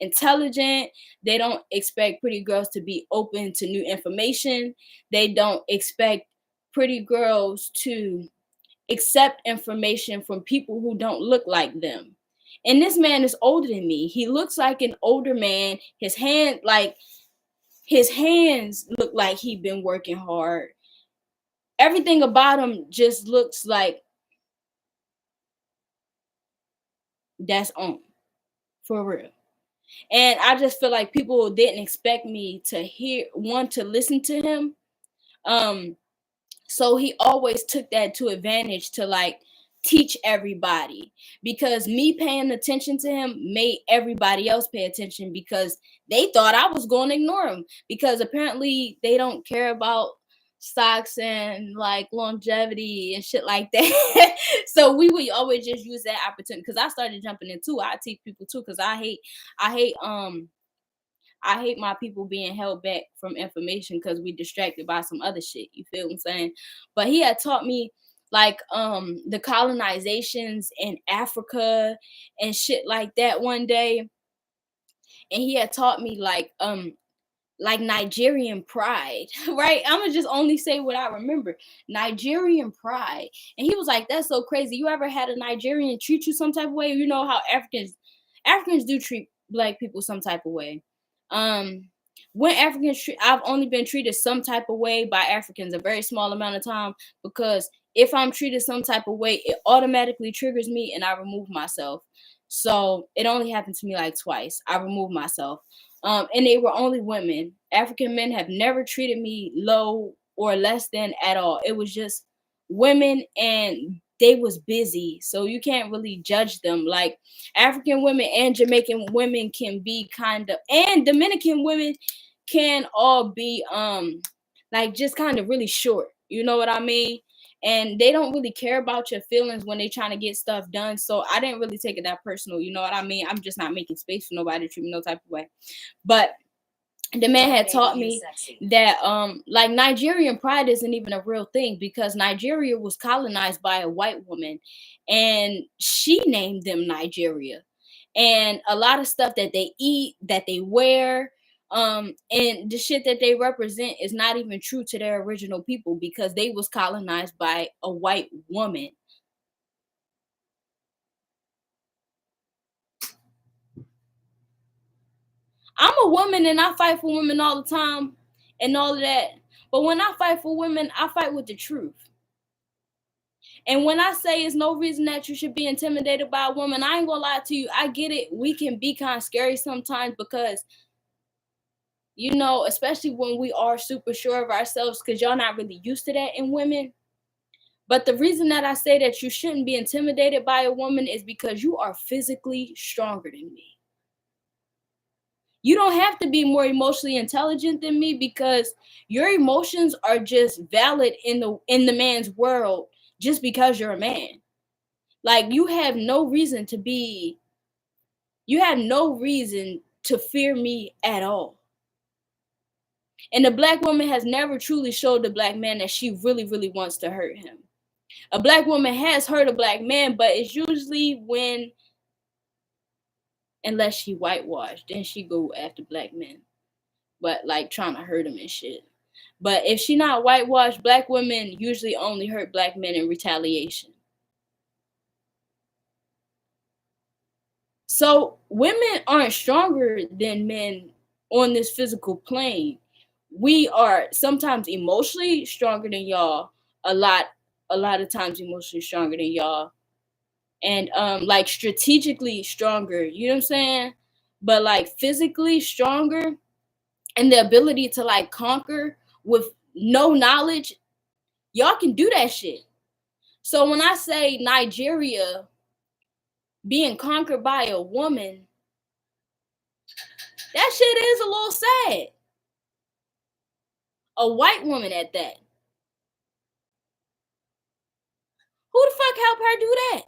intelligent. They don't expect pretty girls to be open to new information. They don't expect pretty girls to accept information from people who don't look like them. And this man is older than me. He looks like an older man. His hands look like he been working hard. everything about him just looks like that's on for real. And I just feel like people didn't expect me to want to listen to him. Um, so he always took that to advantage to like teach everybody, because me paying attention to him made everybody else pay attention, because they thought I was going to ignore him, because apparently they don't care about stocks and like longevity and shit like that. So we would always just use that opportunity, because I started jumping in too. I teach people too, because I hate I hate my people being held back from information because we distracted by some other shit. You feel what I'm saying? But he had taught me like the colonizations in Africa and shit like that one day. And he had taught me like Nigerian pride, right? I'm gonna just only say what I remember. Nigerian pride. And he was like, that's so crazy. You ever had a Nigerian treat you some type of way? You know how Africans do treat black people some type of way. Um when I've only been treated some type of way by Africans a very small amount of time, because if I'm treated some type of way, it automatically triggers me and I remove myself. So it only happened to me like twice. I removed myself. And they were only women. African men have never treated me low or less than at all. It was just women, and they was busy, so you can't really judge them. Like African women and Jamaican women can be kind of, and Dominican women can all be like just kind of really short. You know what I mean? And they don't really care about your feelings when they trying to get stuff done. So I didn't really take it that personal. You know what I mean? I'm just not making space for nobody to treat me no type of way. But the man had taught me that like Nigerian pride isn't even a real thing, because Nigeria was colonized by a white woman and she named them Nigeria. And a lot of stuff that they eat, that they wear, and the shit that they represent is not even true to their original people, because they was colonized by a white woman. I'm a woman and I fight for women all the time and all of that. But when I fight for women, I fight with the truth. And when I say it's no reason that you should be intimidated by a woman, I ain't gonna lie to you. I get it. We can be kind of scary sometimes because, you know, especially when we are super sure of ourselves, because y'all not really used to that in women. But the reason that I say that you shouldn't be intimidated by a woman is because you are physically stronger than me. You don't have to be more emotionally intelligent than me, because your emotions are just valid in the man's world just because you're a man. Like you have no reason to fear me at all. And the black woman has never truly showed the black man that she really, really wants to hurt him. A black woman has hurt a black man, but it's usually unless she whitewashed, then she go after black men. But like trying to hurt him and shit. But if she not whitewashed, black women usually only hurt black men in retaliation. So women aren't stronger than men on this physical plane. We are sometimes emotionally stronger than y'all. A lot of times emotionally stronger than y'all. And like strategically stronger, you know what I'm saying? But like physically stronger, and the ability to like conquer with no knowledge, y'all can do that shit. So when I say Nigeria being conquered by a woman, that shit is a little sad. A white woman at that. Who the fuck helped her do that?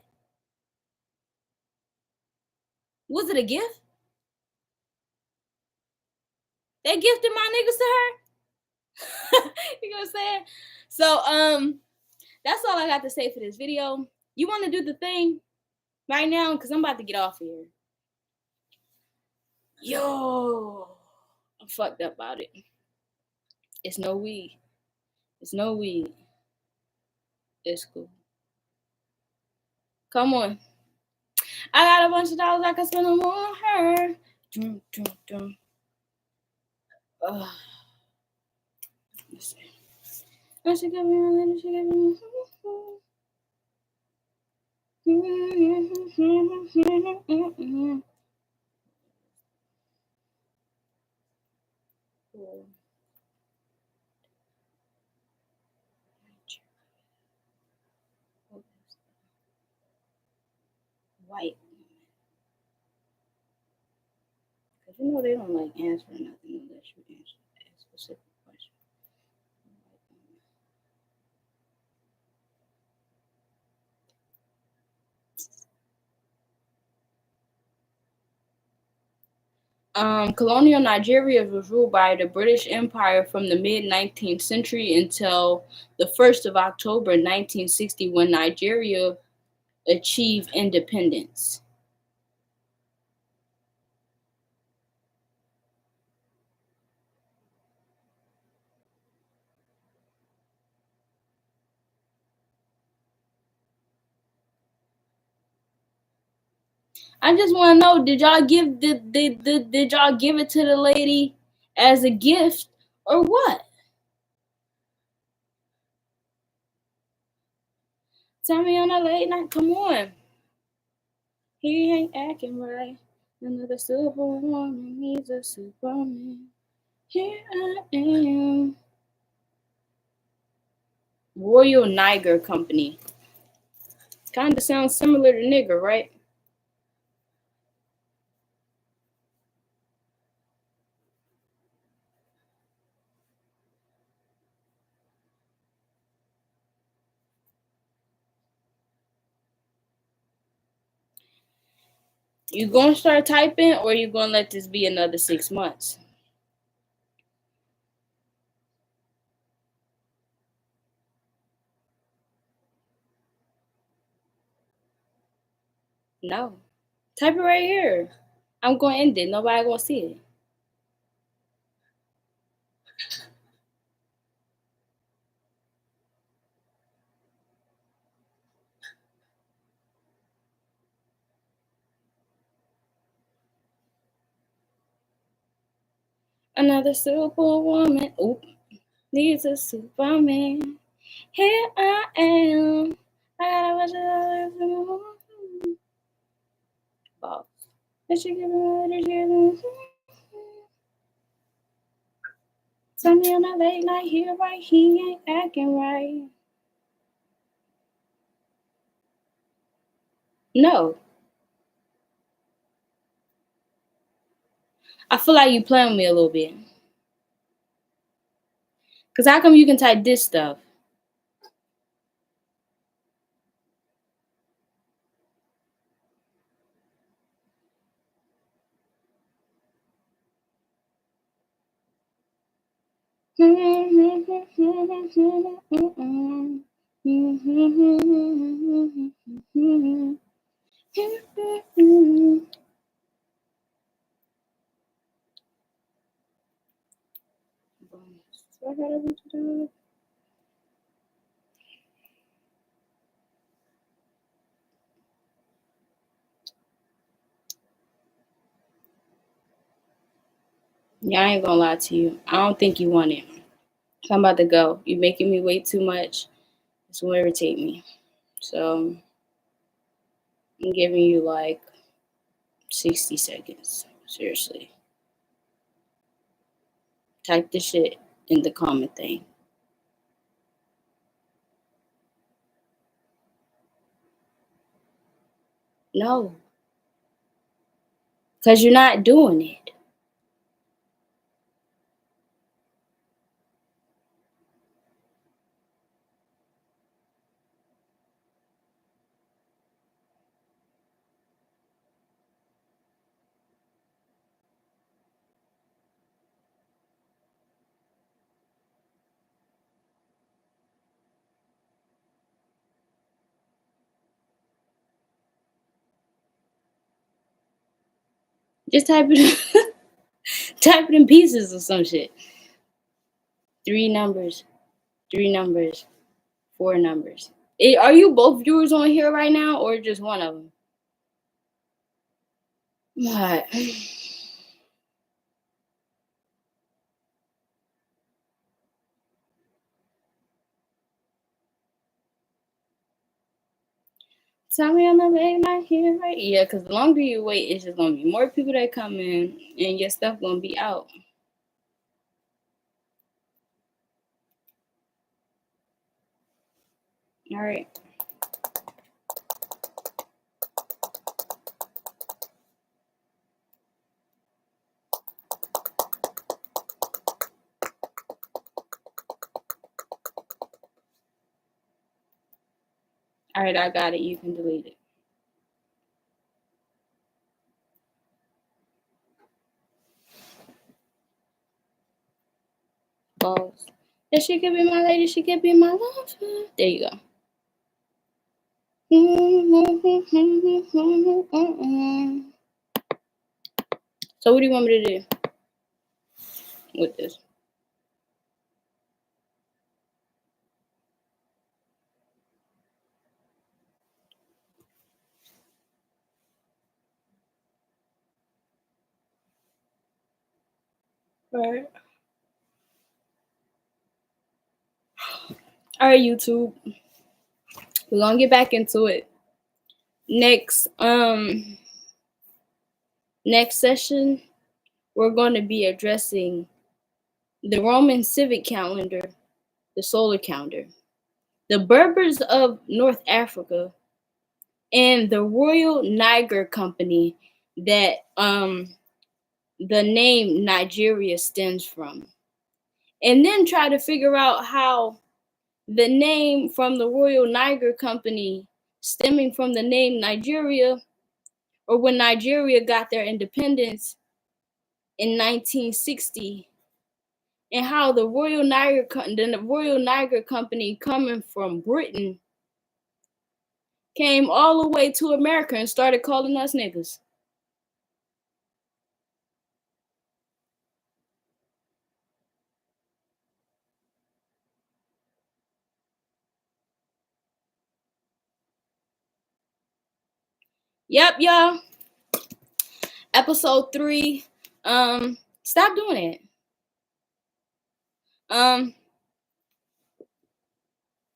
Was it a gift? They gifted my niggas to her? You know what I'm saying? So that's all I got to say for this video. You want to do the thing right now? Because I'm about to get off here. Yo, I'm fucked up about it. It's no weed. It's no weed. It's cool. Come on. I got a bunch of dollars I can spend on her. Listen. I should give me a little, she give me. White. Because you know they don't like answering nothing unless you answer a specific question. Colonial Nigeria was ruled by the British Empire from the mid-19th century until the 1st of October 1960 when Nigeria achieved independence. I just want to know, did y'all give it to the lady as a gift or what? Tell me on a late night, come on. He ain't acting right. Another superwoman, he's a superman. Here I am. Royal Niger Company. Kinda sounds similar to nigger, right? You gonna start typing or you gonna let this be another 6 months? No. Type it right here. I'm gonna end it. Nobody gonna see it. Another superwoman. Oop. Needs a superman. Here I am. I gotta watch it. Boss. I should give him tell me on a late night here, right? He ain't acting right. No. I feel like you playing with me a little bit. Cause how come you can type this stuff? Yeah, I ain't gonna lie to you. I don't think you want it. I'm about to go. You're making me wait too much. It's gonna irritate me. So I'm giving you like 60 seconds. Seriously. Type the shit in the comment thing. No. Because you're not doing it. Just type it type it in pieces or some shit. 3 numbers, 3 numbers, 4 numbers. Are you both viewers on here right now or just one of them? What? Tell me another egg not here, right? Yeah, because the longer you wait, it's just gonna be more people that come in, and your stuff gonna be out. All right. All right, I got it. You can delete it. Pause. If she could be my lady, she could be my love. There you go. So what do you want me to do with this? All right, YouTube. We're gonna get back into it. Next session, we're going to be addressing the Roman civic calendar, the solar calendar, the Berbers of North Africa, and the Royal Niger Company that the name Nigeria stems from. And then try to figure out how the name from the Royal Niger Company stemming from the name Nigeria, or when Nigeria got their independence in 1960, and how the Royal Niger Company coming from Britain came all the way to America and started calling us niggas. Yep, y'all. Episode 3. Stop doing it.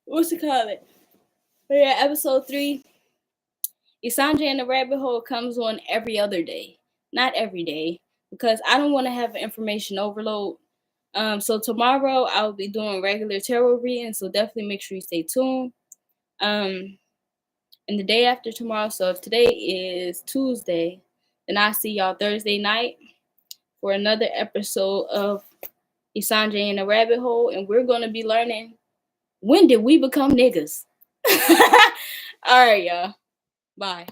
What's it called? But yeah, episode 3. Esenje and the Rabbit Hole comes on every other day, not every day, because I don't want to have information overload. So tomorrow I'll be doing regular tarot reading, so definitely make sure you stay tuned. And the day after tomorrow, so if today is Tuesday, then I'll see y'all Thursday night for another episode of Esenje and the Rabbit Hole, and we're gonna be learning, when did we become niggas? All right, y'all. Bye.